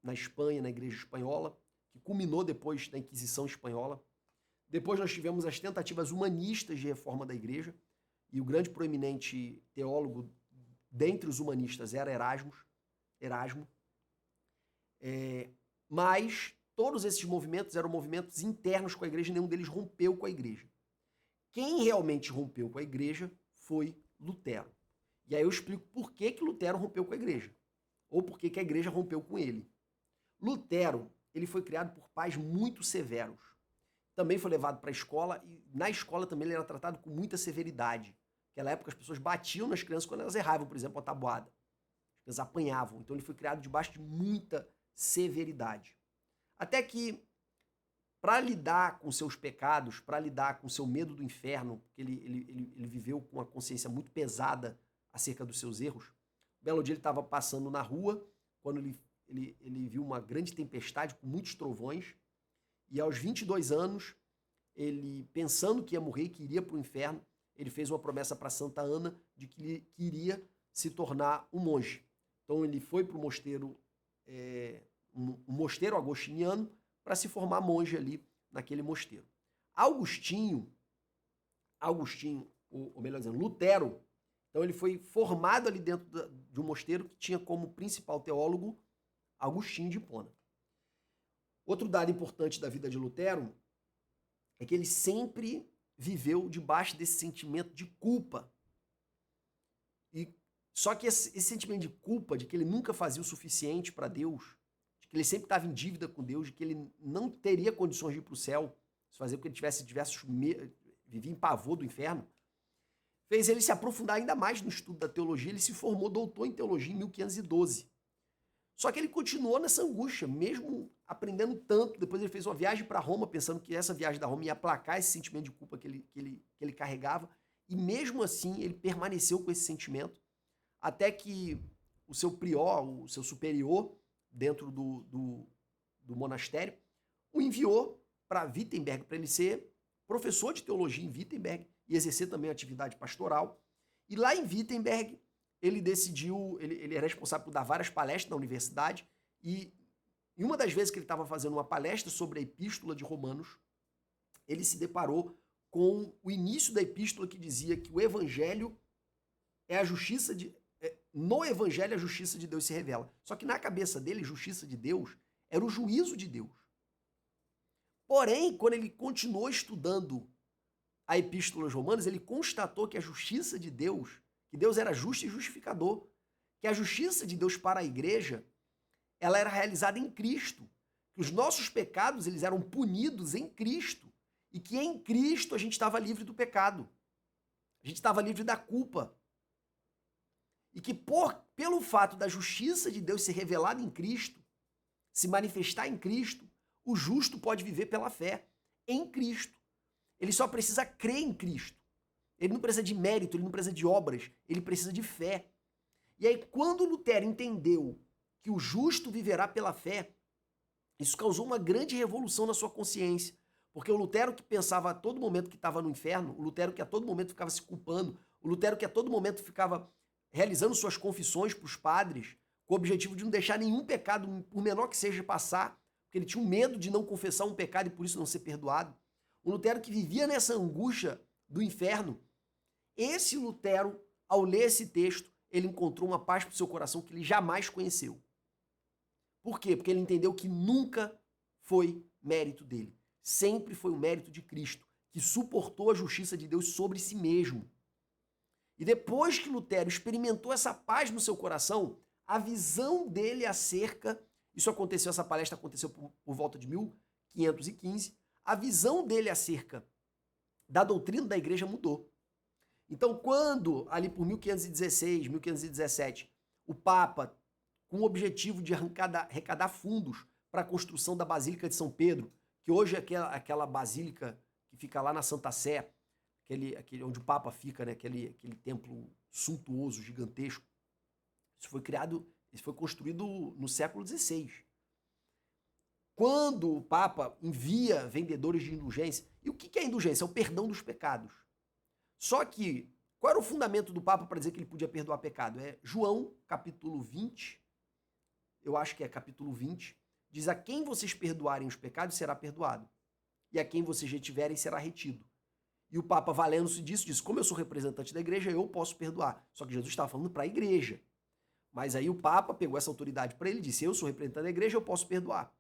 na Espanha, na Igreja Espanhola, que culminou depois da Inquisição Espanhola. Depois nós tivemos as tentativas humanistas de reforma da Igreja, e o grande proeminente teólogo dentre os humanistas era Erasmo. Mas todos esses movimentos eram movimentos internos com a Igreja, e nenhum deles rompeu com a Igreja. Quem realmente rompeu com a Igreja foi Lutero. E aí eu explico por que Lutero rompeu com a Igreja, ou por que a Igreja rompeu com ele. Lutero, ele foi criado por pais muito severos. Também foi levado para a escola, e na escola também ele era tratado com muita severidade. Naquela época as pessoas batiam nas crianças quando elas erravam, por exemplo, a tabuada. As crianças apanhavam. Então ele foi criado debaixo de muita severidade. Até que, para lidar com seus pecados, para lidar com seu medo do inferno, porque ele viveu com uma consciência muito pesada acerca dos seus erros, um belo dia ele estava passando na rua, quando ele viu uma grande tempestade com muitos trovões, e aos 22 anos, ele, pensando que ia morrer, que iria para o inferno, ele fez uma promessa para Santa Ana de que ele queria se tornar um monge. Então ele foi para o mosteiro, um mosteiro agostiniano, para se formar monge ali naquele mosteiro. Agostinho, ou melhor dizendo, Lutero, então ele foi formado ali dentro de um mosteiro que tinha como principal teólogo Agostinho de Hipona. Outro dado importante da vida de Lutero é que ele sempre viveu debaixo desse sentimento de culpa. Só que esse sentimento de culpa, de que ele nunca fazia o suficiente para Deus, de que ele sempre estava em dívida com Deus, de que ele não teria condições de ir para o céu, se fazia com que ele tivesse vivia em pavor do inferno, fez ele se aprofundar ainda mais no estudo da teologia. Ele se formou doutor em teologia em 1512. Só que ele continuou nessa angústia, mesmo aprendendo tanto. Depois ele fez uma viagem para Roma, pensando que essa viagem da Roma ia aplacar esse sentimento de culpa que ele carregava. E mesmo assim, ele permaneceu com esse sentimento, até que o seu prior, o seu superior, dentro do monastério, o enviou para Wittenberg, para ele ser professor de teologia em Wittenberg e exercer também a atividade pastoral. E lá em Wittenberg, ele decidiu, ele era responsável por dar várias palestras na universidade, e em uma das vezes que ele estava fazendo uma palestra sobre a Epístola de Romanos, ele se deparou com o início da epístola que dizia que o Evangelho é a justiça de... No Evangelho a justiça de Deus se revela. Só que na cabeça dele, justiça de Deus era o juízo de Deus. Porém, quando ele continuou estudando a Epístola aos Romanos, ele constatou que a justiça de Deus, que Deus era justo e justificador, que a justiça de Deus para a igreja, ela era realizada em Cristo, que os nossos pecados eles eram punidos em Cristo, e que em Cristo a gente estava livre do pecado, a gente estava livre da culpa, e que pelo fato da justiça de Deus ser revelada em Cristo, se manifestar em Cristo, o justo pode viver pela fé em Cristo. Ele só precisa crer em Cristo. Ele não precisa de mérito, ele não precisa de obras, ele precisa de fé. E aí, quando Lutero entendeu que o justo viverá pela fé, isso causou uma grande revolução na sua consciência. Porque o Lutero que pensava a todo momento que estava no inferno, o Lutero que a todo momento ficava se culpando, o Lutero que a todo momento ficava realizando suas confissões para os padres, com o objetivo de não deixar nenhum pecado, por menor que seja, passar, porque ele tinha um medo de não confessar um pecado e por isso não ser perdoado. O Lutero que vivia nessa angústia do inferno, esse Lutero, ao ler esse texto, ele encontrou uma paz para o seu coração que ele jamais conheceu. Por quê? Porque ele entendeu que nunca foi mérito dele. Sempre foi o mérito de Cristo, que suportou a justiça de Deus sobre si mesmo. E depois que Lutero experimentou essa paz no seu coração, a visão dele acerca, essa palestra aconteceu por volta de 1515, a visão dele acerca da doutrina da igreja mudou. Então, quando, ali por 1516, 1517, o Papa, com o objetivo de arrecadar fundos para a construção da Basílica de São Pedro, que hoje é aquela basílica que fica lá na Santa Sé, aquele onde o Papa fica, né? aquele templo suntuoso, gigantesco. Isso foi construído no século XVI. Quando o Papa envia vendedores de indulgência, e o que é indulgência? É o perdão dos pecados. Só que, qual era o fundamento do Papa para dizer que ele podia perdoar pecado? É João, capítulo 20, eu acho que é capítulo 20, diz: a quem vocês perdoarem os pecados será perdoado, e a quem vocês retiverem será retido. E o Papa, valendo-se disso, disse: como eu sou representante da igreja, eu posso perdoar. Só que Jesus estava falando para a igreja. Mas aí o Papa pegou essa autoridade para ele e disse: eu sou representante da igreja, eu posso perdoar.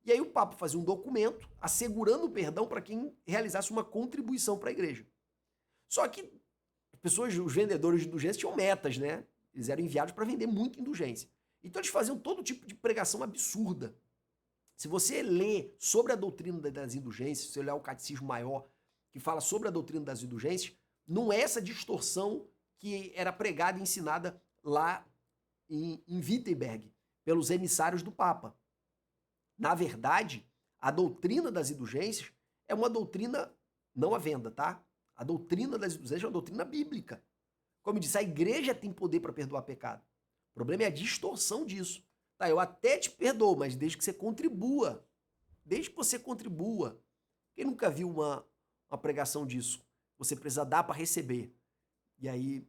E aí o Papa fazia um documento assegurando o perdão para quem realizasse uma contribuição para a igreja. Só que os vendedores de indulgência tinham metas, né? Eles eram enviados para vender muita indulgência. Então eles faziam todo tipo de pregação absurda. Se você lê sobre a doutrina das indulgências, se você ler o Catecismo Maior, que fala sobre a doutrina das indulgências, não é essa distorção que era pregada e ensinada lá em Wittenberg, pelos emissários do Papa. Na verdade, a doutrina das indulgências é uma doutrina, não à venda, tá? A doutrina das indulgências é uma doutrina bíblica. Como eu disse, a igreja tem poder para perdoar pecado. O problema é a distorção disso. Tá, eu até te perdoo, mas desde que você contribua. Desde que você contribua. Quem nunca viu uma pregação disso? Você precisa dar para receber. E aí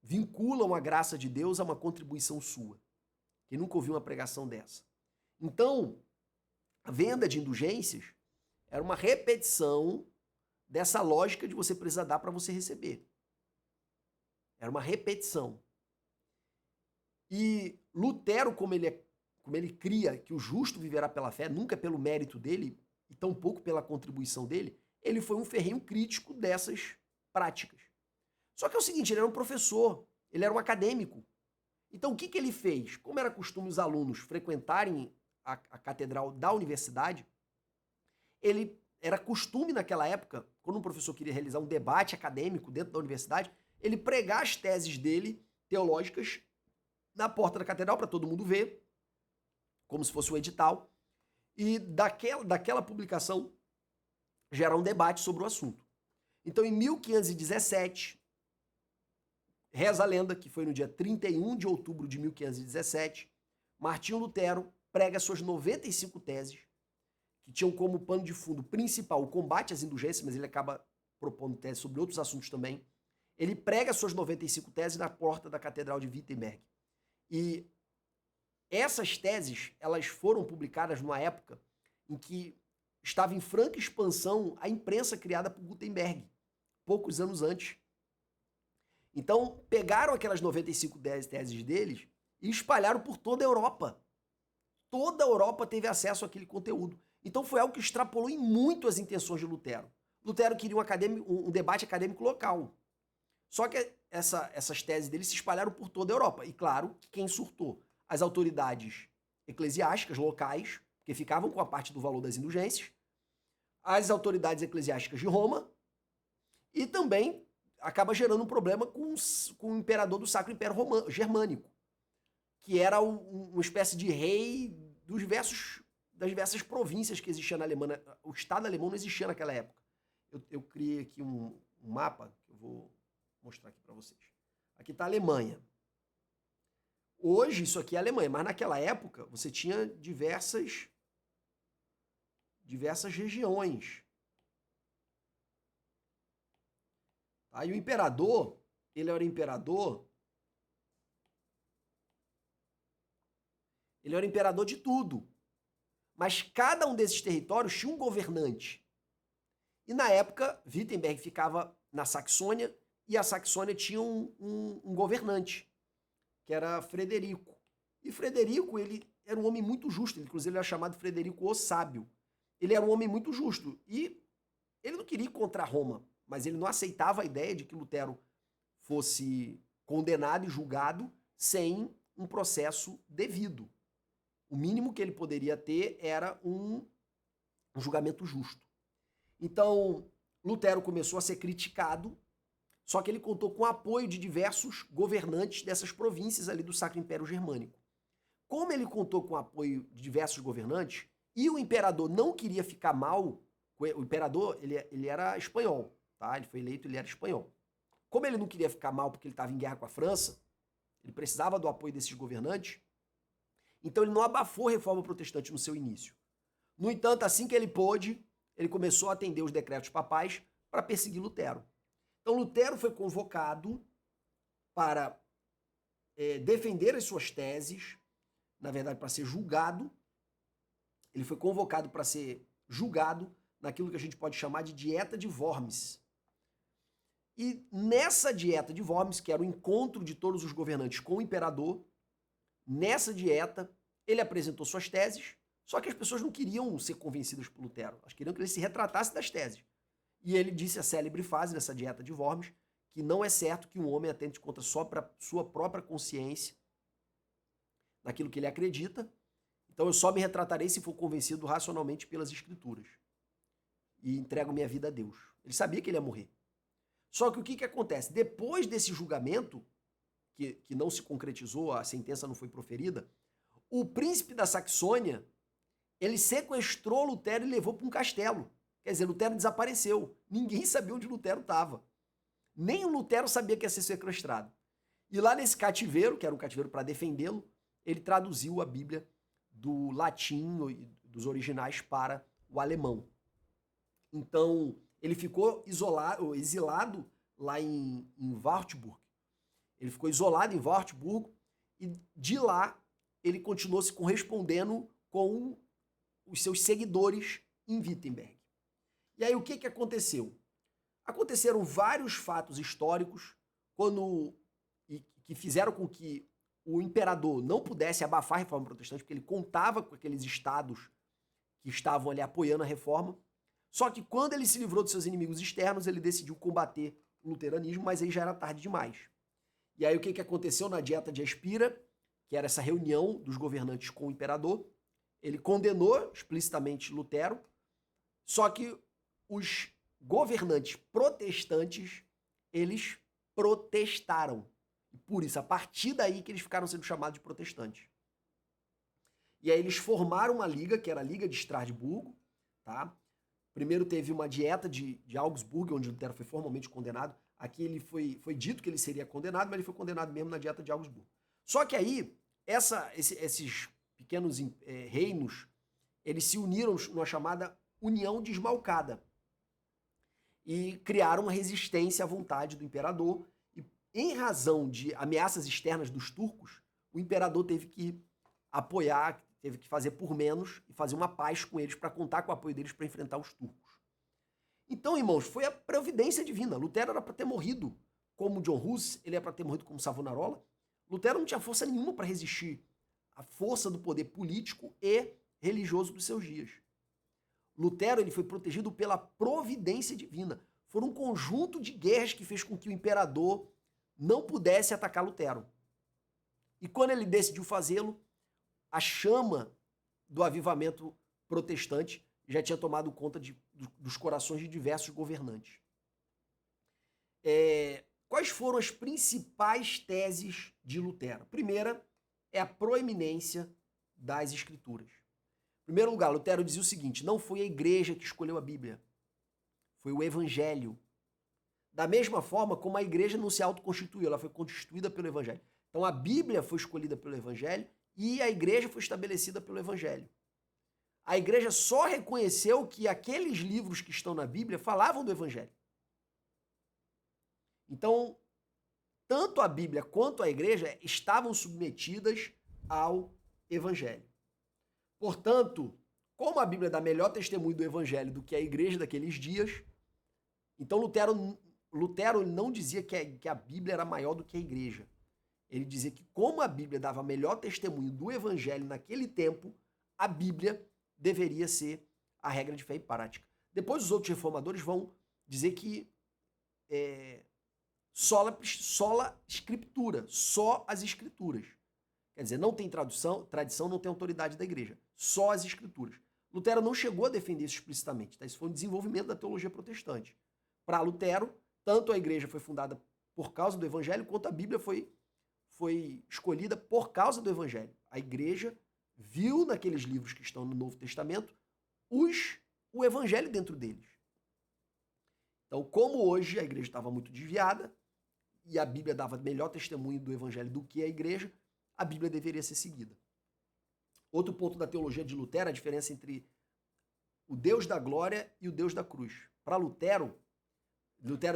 vinculam a graça de Deus a uma contribuição sua. Quem nunca ouviu uma pregação dessa? Então, a venda de indulgências era uma repetição dessa lógica de você precisar dar para você receber. Era uma repetição. E Lutero, como ele cria que o justo viverá pela fé, nunca pelo mérito dele, e tampouco pela contribuição dele, ele foi um ferrenho crítico dessas práticas. Só que é o seguinte, ele era um professor, ele era um acadêmico. Então o que ele fez? Como era costume os alunos frequentarem a catedral da universidade, era costume naquela época, quando um professor queria realizar um debate acadêmico dentro da universidade, ele pregar as teses dele, teológicas, na porta da catedral para todo mundo ver, como se fosse um edital, e daquela publicação gerar um debate sobre o assunto. Então, em 1517, reza a lenda que foi no dia 31 de outubro de 1517, Martinho Lutero prega suas 95 teses, que tinham como pano de fundo principal o combate às indulgências, mas ele acaba propondo teses sobre outros assuntos também. Ele prega suas 95 teses na porta da Catedral de Wittenberg. E essas teses, elas foram publicadas numa época em que estava em franca expansão a imprensa criada por Gutenberg, poucos anos antes. Então, pegaram aquelas 95 teses deles e espalharam por toda a Europa. Toda a Europa teve acesso àquele conteúdo. Então, foi algo que extrapolou em muito as intenções de Lutero. Lutero queria um debate acadêmico local. Só que essas teses dele se espalharam por toda a Europa. E, claro, quem surtou? As autoridades eclesiásticas locais, que ficavam com a parte do valor das indulgências, as autoridades eclesiásticas de Roma, e também acaba gerando um problema com o imperador do Sacro Império Germânico. que era uma espécie de rei das diversas províncias que existiam na Alemanha. O Estado alemão não existia naquela época. Eu criei aqui um mapa, que eu vou mostrar aqui para vocês. Aqui está a Alemanha. Hoje isso aqui é a Alemanha, mas naquela época você tinha diversas regiões. Tá? E o imperador, ele era imperador de tudo. Mas cada um desses territórios tinha um governante. E na época, Wittenberg ficava na Saxônia e a Saxônia tinha um governante, que era Frederico. E Frederico, ele era um homem muito justo, inclusive ele era chamado Frederico o Sábio. Ele era um homem muito justo e ele não queria ir contra Roma, mas ele não aceitava a ideia de que Lutero fosse condenado e julgado sem um processo devido. O mínimo que ele poderia ter era um julgamento justo. Então, Lutero começou a ser criticado, só que ele contou com o apoio de diversos governantes dessas províncias ali do Sacro Império Germânico. Como ele contou com o apoio de diversos governantes, e o imperador não queria ficar mal, o imperador ele era espanhol, tá? Ele foi eleito, ele era espanhol. Como ele não queria ficar mal porque ele estava em guerra com a França, ele precisava do apoio desses governantes, então ele não abafou a reforma protestante no seu início. No entanto, assim que ele pôde, ele começou a atender os decretos papais para perseguir Lutero. Então Lutero foi convocado para defender as suas teses, na verdade para ser julgado. Ele foi convocado para ser julgado naquilo que a gente pode chamar de dieta de Worms. E nessa dieta de Worms, que era o encontro de todos os governantes com o imperador, nessa dieta ele apresentou suas teses, só que as pessoas não queriam ser convencidas por Lutero, elas queriam que ele se retratasse das teses. E ele disse a célebre frase nessa dieta de Worms, que não é certo que um homem atente contra sua própria consciência, naquilo que ele acredita, então eu só me retratarei se for convencido racionalmente pelas escrituras. E entrego minha vida a Deus. Ele sabia que ele ia morrer. Só que o que acontece? Depois desse julgamento, que não se concretizou, a sentença não foi proferida, o príncipe da Saxônia, ele sequestrou Lutero e levou para um castelo. Quer dizer, Lutero desapareceu. Ninguém sabia onde Lutero estava. Nem o Lutero sabia que ia ser sequestrado. E lá nesse cativeiro, que era um cativeiro para defendê-lo, ele traduziu a Bíblia do latim, dos originais, para o alemão. Então, ele ficou exilado lá em Wartburg. Ele ficou isolado em Wartburg e de lá ele continuou se correspondendo com os seus seguidores em Wittenberg. E aí o que aconteceu? Aconteceram vários fatos históricos que fizeram com que o imperador não pudesse abafar a reforma protestante, porque ele contava com aqueles estados que estavam ali apoiando a reforma. Só que quando ele se livrou dos seus inimigos externos, ele decidiu combater o luteranismo, mas aí já era tarde demais. E aí o que aconteceu na Dieta de Espira, que era essa reunião dos governantes com o imperador? Ele condenou explicitamente Lutero, só que os governantes protestantes, eles protestaram. E por isso, a partir daí que eles ficaram sendo chamados de protestantes. E aí eles formaram uma liga, que era a Liga de Estrasburgo, tá? Primeiro teve uma dieta de Augsburgo, onde Lutero foi formalmente condenado. Aqui ele foi dito que ele seria condenado, mas ele foi condenado mesmo na dieta de Augsburgo. Só que aí, esses pequenos reinos, eles se uniram numa chamada União de Esmalcada e criaram uma resistência à vontade do imperador. E em razão de ameaças externas dos turcos, o imperador teve que apoiar, teve que fazer por menos e fazer uma paz com eles para contar com o apoio deles para enfrentar os turcos. Então, irmãos, foi a providência divina. Lutero era para ter morrido como John Hus, ele era para ter morrido como Savonarola. Lutero não tinha força nenhuma para resistir à força do poder político e religioso dos seus dias. Lutero ele foi protegido pela providência divina. Foram um conjunto de guerras que fez com que o imperador não pudesse atacar Lutero. E quando ele decidiu fazê-lo, a chama do avivamento protestante já tinha tomado conta dos corações de diversos governantes. Quais foram as principais teses de Lutero? Primeira, é a proeminência das Escrituras. Em primeiro lugar, Lutero dizia o seguinte: não foi a igreja que escolheu a Bíblia, foi o Evangelho. Da mesma forma como a igreja não se autoconstituiu, ela foi constituída pelo Evangelho. Então a Bíblia foi escolhida pelo Evangelho e a igreja foi estabelecida pelo Evangelho. A igreja só reconheceu que aqueles livros que estão na Bíblia falavam do Evangelho. Então, tanto a Bíblia quanto a igreja estavam submetidas ao Evangelho. Portanto, como a Bíblia dá melhor testemunho do Evangelho do que a igreja daqueles dias, então Lutero não dizia que a Bíblia era maior do que a igreja. Ele dizia que como a Bíblia dava melhor testemunho do Evangelho naquele tempo, a Bíblia deveria ser a regra de fé e prática. Depois os outros reformadores vão dizer que sola escritura, só as escrituras. Quer dizer, não tem tradição, não tem autoridade da igreja, só as escrituras. Lutero não chegou a defender isso explicitamente, tá? Isso foi um desenvolvimento da teologia protestante. Para Lutero, tanto a igreja foi fundada por causa do Evangelho, quanto a Bíblia foi escolhida por causa do Evangelho. A igreja viu naqueles livros que estão no Novo Testamento o Evangelho dentro deles. Então, como hoje a igreja estava muito desviada e a Bíblia dava melhor testemunho do Evangelho do que a igreja, a Bíblia deveria ser seguida. Outro ponto da teologia de Lutero é a diferença entre o Deus da glória e o Deus da cruz. Para Lutero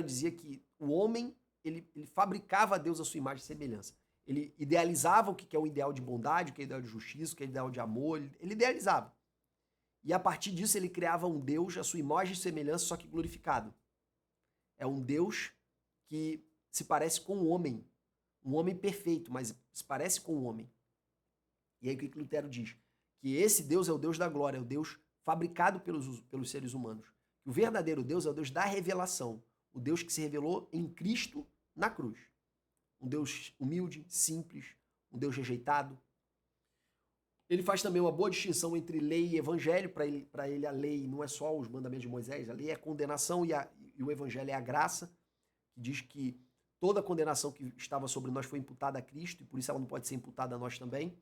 dizia que o homem ele fabricava a Deus à sua imagem e semelhança. Ele idealizava o que é o ideal de bondade, o que é o ideal de justiça, o que é o ideal de amor, ele idealizava. E a partir disso ele criava um Deus à sua imagem e semelhança, só que glorificado. É um Deus que se parece com um homem perfeito, mas se parece com um homem. E aí o que Lutero diz? Que esse Deus é o Deus da glória, é o Deus fabricado pelos seres humanos. Que o verdadeiro Deus é o Deus da revelação, o Deus que se revelou em Cristo na cruz. Um Deus humilde, simples, um Deus rejeitado. Ele faz também uma boa distinção entre lei e evangelho. Para ele a lei não é só os mandamentos de Moisés, a lei é a condenação e o evangelho é a graça, que diz que toda a condenação que estava sobre nós foi imputada a Cristo e por isso ela não pode ser imputada a nós também.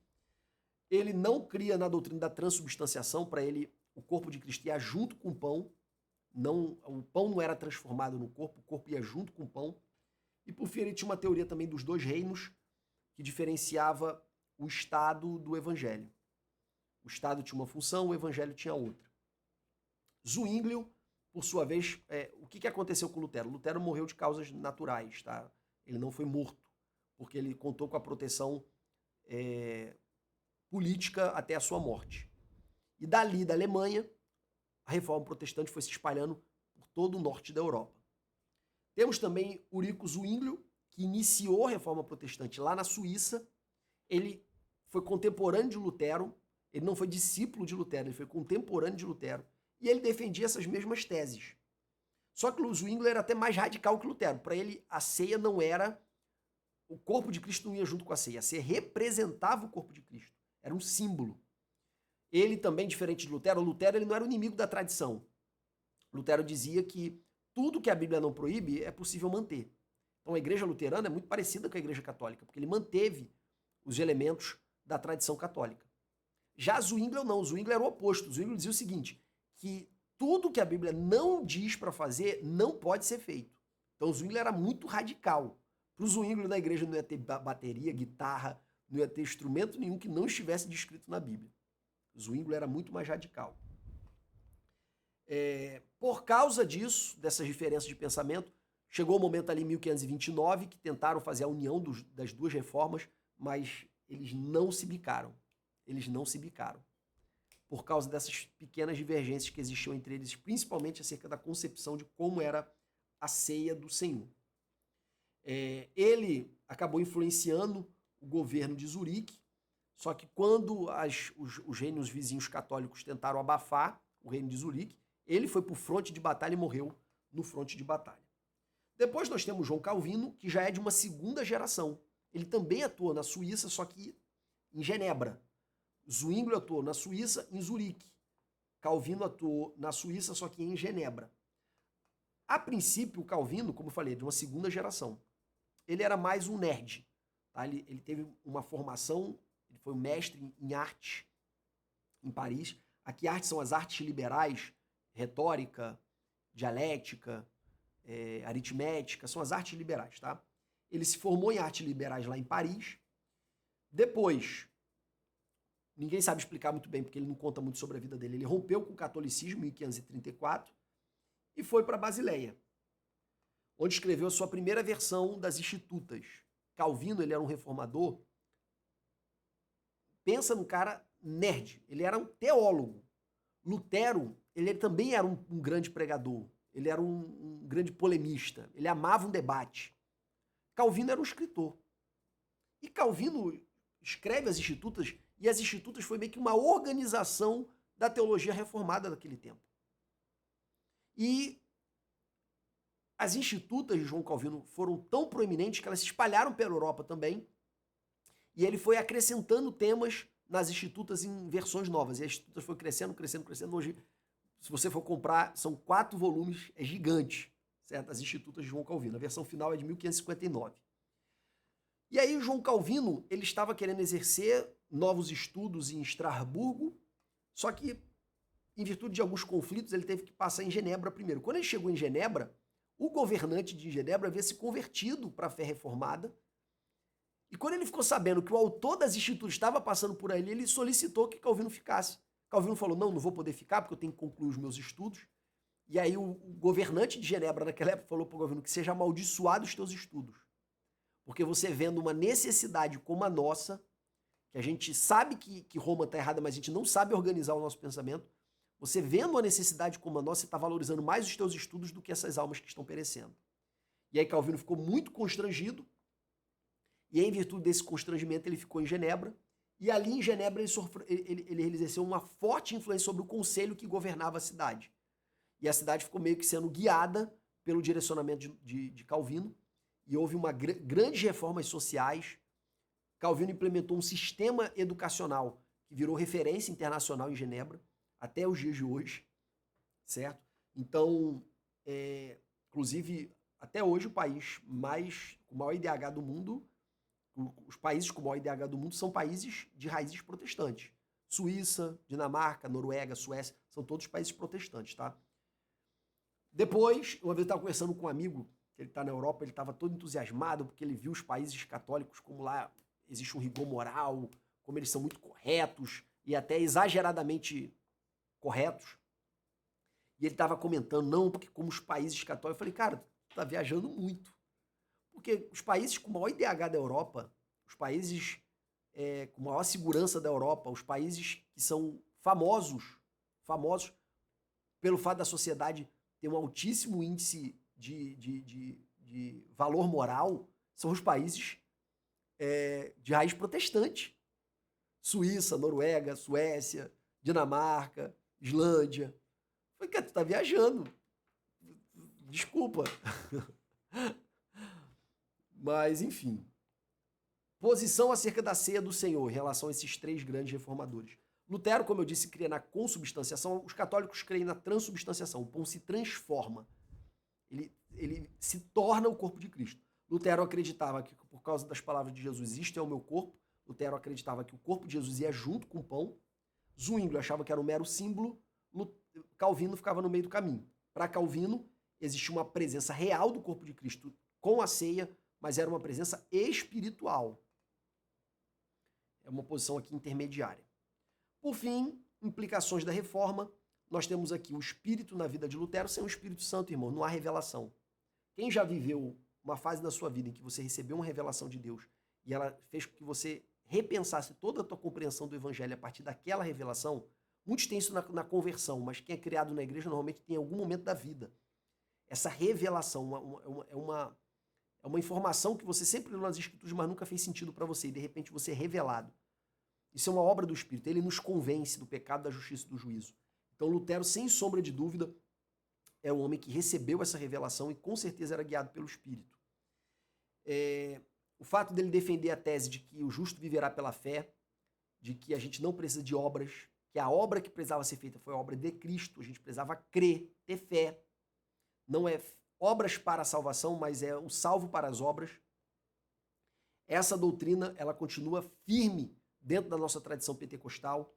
Ele não cria na doutrina da transubstanciação. Para ele o corpo de Cristo ia junto com o pão, o pão não era transformado no corpo, o corpo ia junto com o pão. E por fim ele tinha uma teoria também dos dois reinos, que diferenciava o Estado do Evangelho. O Estado tinha uma função, o Evangelho tinha outra. Zwinglio, por sua vez, o que aconteceu com Lutero? Lutero morreu de causas naturais, tá? Ele não foi morto, porque ele contou com a proteção política até a sua morte. E dali, da Alemanha, a reforma protestante foi se espalhando por todo o norte da Europa. Temos também Ulrico Zwinglio, que iniciou a reforma protestante lá na Suíça. Ele foi contemporâneo de Lutero, ele não foi discípulo de Lutero, ele foi contemporâneo de Lutero, e ele defendia essas mesmas teses. Só que o Zwinglio era até mais radical que Lutero. Para ele, a ceia não era... O corpo de Cristo não ia junto com a ceia representava o corpo de Cristo, era um símbolo. Ele também, diferente de Lutero, ele não era o inimigo da tradição. Lutero dizia que tudo que a Bíblia não proíbe é possível manter. Então a igreja luterana é muito parecida com a igreja católica, porque ele manteve os elementos da tradição católica. Já Zwinglio não, Zwinglio era o oposto. Zwinglio dizia o seguinte, que tudo que a Bíblia não diz para fazer não pode ser feito. Então Zwinglio era muito radical. Para o Zwinglio na igreja não ia ter bateria, guitarra, não ia ter instrumento nenhum que não estivesse descrito na Bíblia. Zwinglio era muito mais radical. Por causa disso, dessas diferenças de pensamento, chegou o momento ali em 1529 que tentaram fazer a união das duas reformas, mas eles não se bicaram. Por causa dessas pequenas divergências que existiam entre eles, principalmente acerca da concepção de como era a ceia do Senhor. Ele acabou influenciando o governo de Zurique, só que quando os reinos vizinhos católicos tentaram abafar o reino de Zurique, ele foi para o fronte de batalha e morreu no fronte de batalha. Depois nós temos João Calvino, que já é de uma segunda geração. Ele também atuou na Suíça, só que em Genebra. Zwinglio atuou na Suíça, em Zurique. Calvino atuou na Suíça, só que em Genebra. A princípio, o Calvino, como eu falei, é de uma segunda geração. Ele era mais um nerd. Tá? Ele teve uma formação, ele foi um mestre em arte em Paris. Aqui artes são as artes liberais, retórica, dialética, aritmética, são as artes liberais, tá? Ele se formou em artes liberais lá em Paris. Depois, ninguém sabe explicar muito bem, porque ele não conta muito sobre a vida dele. Ele rompeu com o catolicismo em 1534 e foi para Basileia, onde escreveu a sua primeira versão das Institutas. Calvino, ele era um reformador. Pensa num cara nerd, ele era um teólogo. Lutero, ele também era um grande pregador, ele era um grande polemista, ele amava um debate. Calvino era um escritor. E Calvino escreve as Institutas, e as Institutas foi meio que uma organização da teologia reformada daquele tempo. E as Institutas de João Calvino foram tão proeminentes que elas se espalharam pela Europa também, e ele foi acrescentando temas nas Institutas em versões novas. E as Institutas foi crescendo, crescendo, crescendo. Hoje, se você for comprar, são 4 volumes, é gigante, certo? As Institutas de João Calvino. A versão final é de 1559. E aí o João Calvino, ele estava querendo exercer novos estudos em Estrasburgo, só que, em virtude de alguns conflitos, ele teve que passar em Genebra primeiro. Quando ele chegou em Genebra, o governante de Genebra havia se convertido para a fé reformada, e quando ele ficou sabendo que o autor das Institutas estava passando por ali, ele solicitou que Calvino ficasse. Calvino falou, não vou poder ficar porque eu tenho que concluir os meus estudos. E aí o governante de Genebra naquela época falou para o Calvino que seja amaldiçoado os teus estudos. Porque você vendo uma necessidade como a nossa, que a gente sabe que Roma está errada, mas a gente não sabe organizar o nosso pensamento, você vendo uma necessidade como a nossa, você está valorizando mais os teus estudos do que essas almas que estão perecendo. E aí Calvino ficou muito constrangido, e em virtude desse constrangimento ele ficou em Genebra, e ali em Genebra ele exerceu uma forte influência sobre o conselho que governava a cidade. E a cidade ficou meio que sendo guiada pelo direcionamento de Calvino, e houve grandes reformas sociais. Calvino implementou um sistema educacional que virou referência internacional em Genebra, até os dias de hoje, certo? Então, inclusive, até hoje o país com o maior IDH do mundo, os países com o maior IDH do mundo são países de raízes protestantes. Suíça, Dinamarca, Noruega, Suécia, são todos países protestantes, tá? Depois, uma vez eu estava conversando com um amigo, que ele está na Europa, ele estava todo entusiasmado, porque ele viu os países católicos como lá existe um rigor moral, como eles são muito corretos, e até exageradamente corretos. E ele estava comentando, não, porque como os países católicos, eu falei, cara, tu tá viajando muito. Porque os países com o maior IDH da Europa, os países com maior segurança da Europa, os países que são famosos pelo fato da sociedade ter um altíssimo índice de valor moral, são os países de raiz protestante. Suíça, Noruega, Suécia, Dinamarca, Islândia. Eu falei, cara, tu tá viajando. Desculpa. Mas, enfim. Posição acerca da ceia do Senhor em relação a esses 3 grandes reformadores. Lutero, como eu disse, cria na consubstanciação. Os católicos creem na transubstanciação. O pão se transforma. Ele se torna o corpo de Cristo. Lutero acreditava que, por causa das palavras de Jesus, isto é o meu corpo. Lutero acreditava que o corpo de Jesus ia junto com o pão. Zwinglio achava que era um mero símbolo. Calvino ficava no meio do caminho. Para Calvino, existia uma presença real do corpo de Cristo com a ceia, mas era uma presença espiritual. É uma posição aqui intermediária. Por fim, implicações da reforma. Nós temos aqui o Espírito na vida de Lutero. Sem o Espírito Santo, irmão, não há revelação. Quem já viveu uma fase da sua vida em que você recebeu uma revelação de Deus e ela fez com que você repensasse toda a tua compreensão do Evangelho a partir daquela revelação, muitos têm isso na conversão, mas quem é criado na igreja normalmente tem em algum momento da vida. Essa revelação é uma informação que você sempre leu nas Escrituras, mas nunca fez sentido para você, e de repente você é revelado. Isso é uma obra do Espírito, ele nos convence do pecado, da justiça e do juízo. Então Lutero, sem sombra de dúvida, é um homem que recebeu essa revelação e com certeza era guiado pelo Espírito. O fato dele defender a tese de que o justo viverá pela fé, de que a gente não precisa de obras, que a obra que precisava ser feita foi a obra de Cristo, a gente precisava crer, ter fé. Não é obras para a salvação, mas é o salvo para as obras. Essa doutrina, ela continua firme dentro da nossa tradição pentecostal.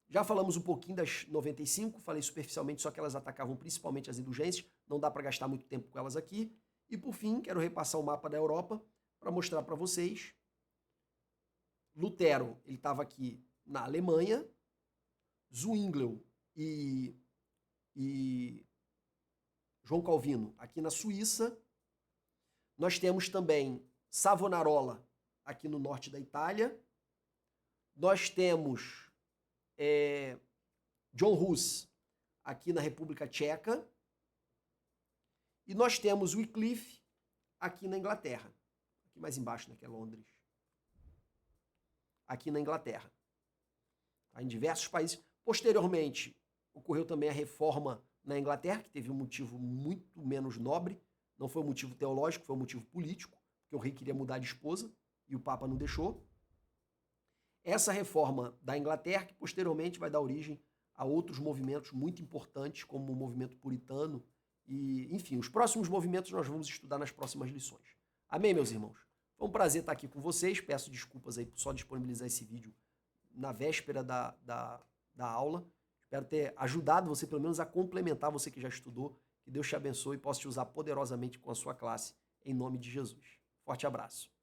Já falamos um pouquinho das 95, falei superficialmente, só que elas atacavam principalmente as indulgências, não dá para gastar muito tempo com elas aqui. E por fim, quero repassar o mapa da Europa para mostrar para vocês. Lutero, ele estava aqui na Alemanha, Zwinglio e João Calvino aqui na Suíça. Nós temos também Savonarola aqui no norte da Itália. Nós temos John Hus aqui na República Tcheca. E nós temos Wycliffe aqui na Inglaterra. Aqui mais embaixo, né, que é Londres. Aqui na Inglaterra. Tá, em diversos países. Posteriormente, ocorreu também a reforma na Inglaterra, que teve um motivo muito menos nobre. Não foi um motivo teológico, foi um motivo político, porque o rei queria mudar de esposa e o Papa não deixou. Essa reforma da Inglaterra, que posteriormente vai dar origem a outros movimentos muito importantes, como o movimento puritano. E, enfim, os próximos movimentos nós vamos estudar nas próximas lições. Amém, meus irmãos? Foi um prazer estar aqui com vocês. Peço desculpas aí por só disponibilizar esse vídeo na véspera da aula. Espero ter ajudado você, pelo menos, a complementar você que já estudou. Que Deus te abençoe e possa te usar poderosamente com a sua classe, em nome de Jesus. Forte abraço.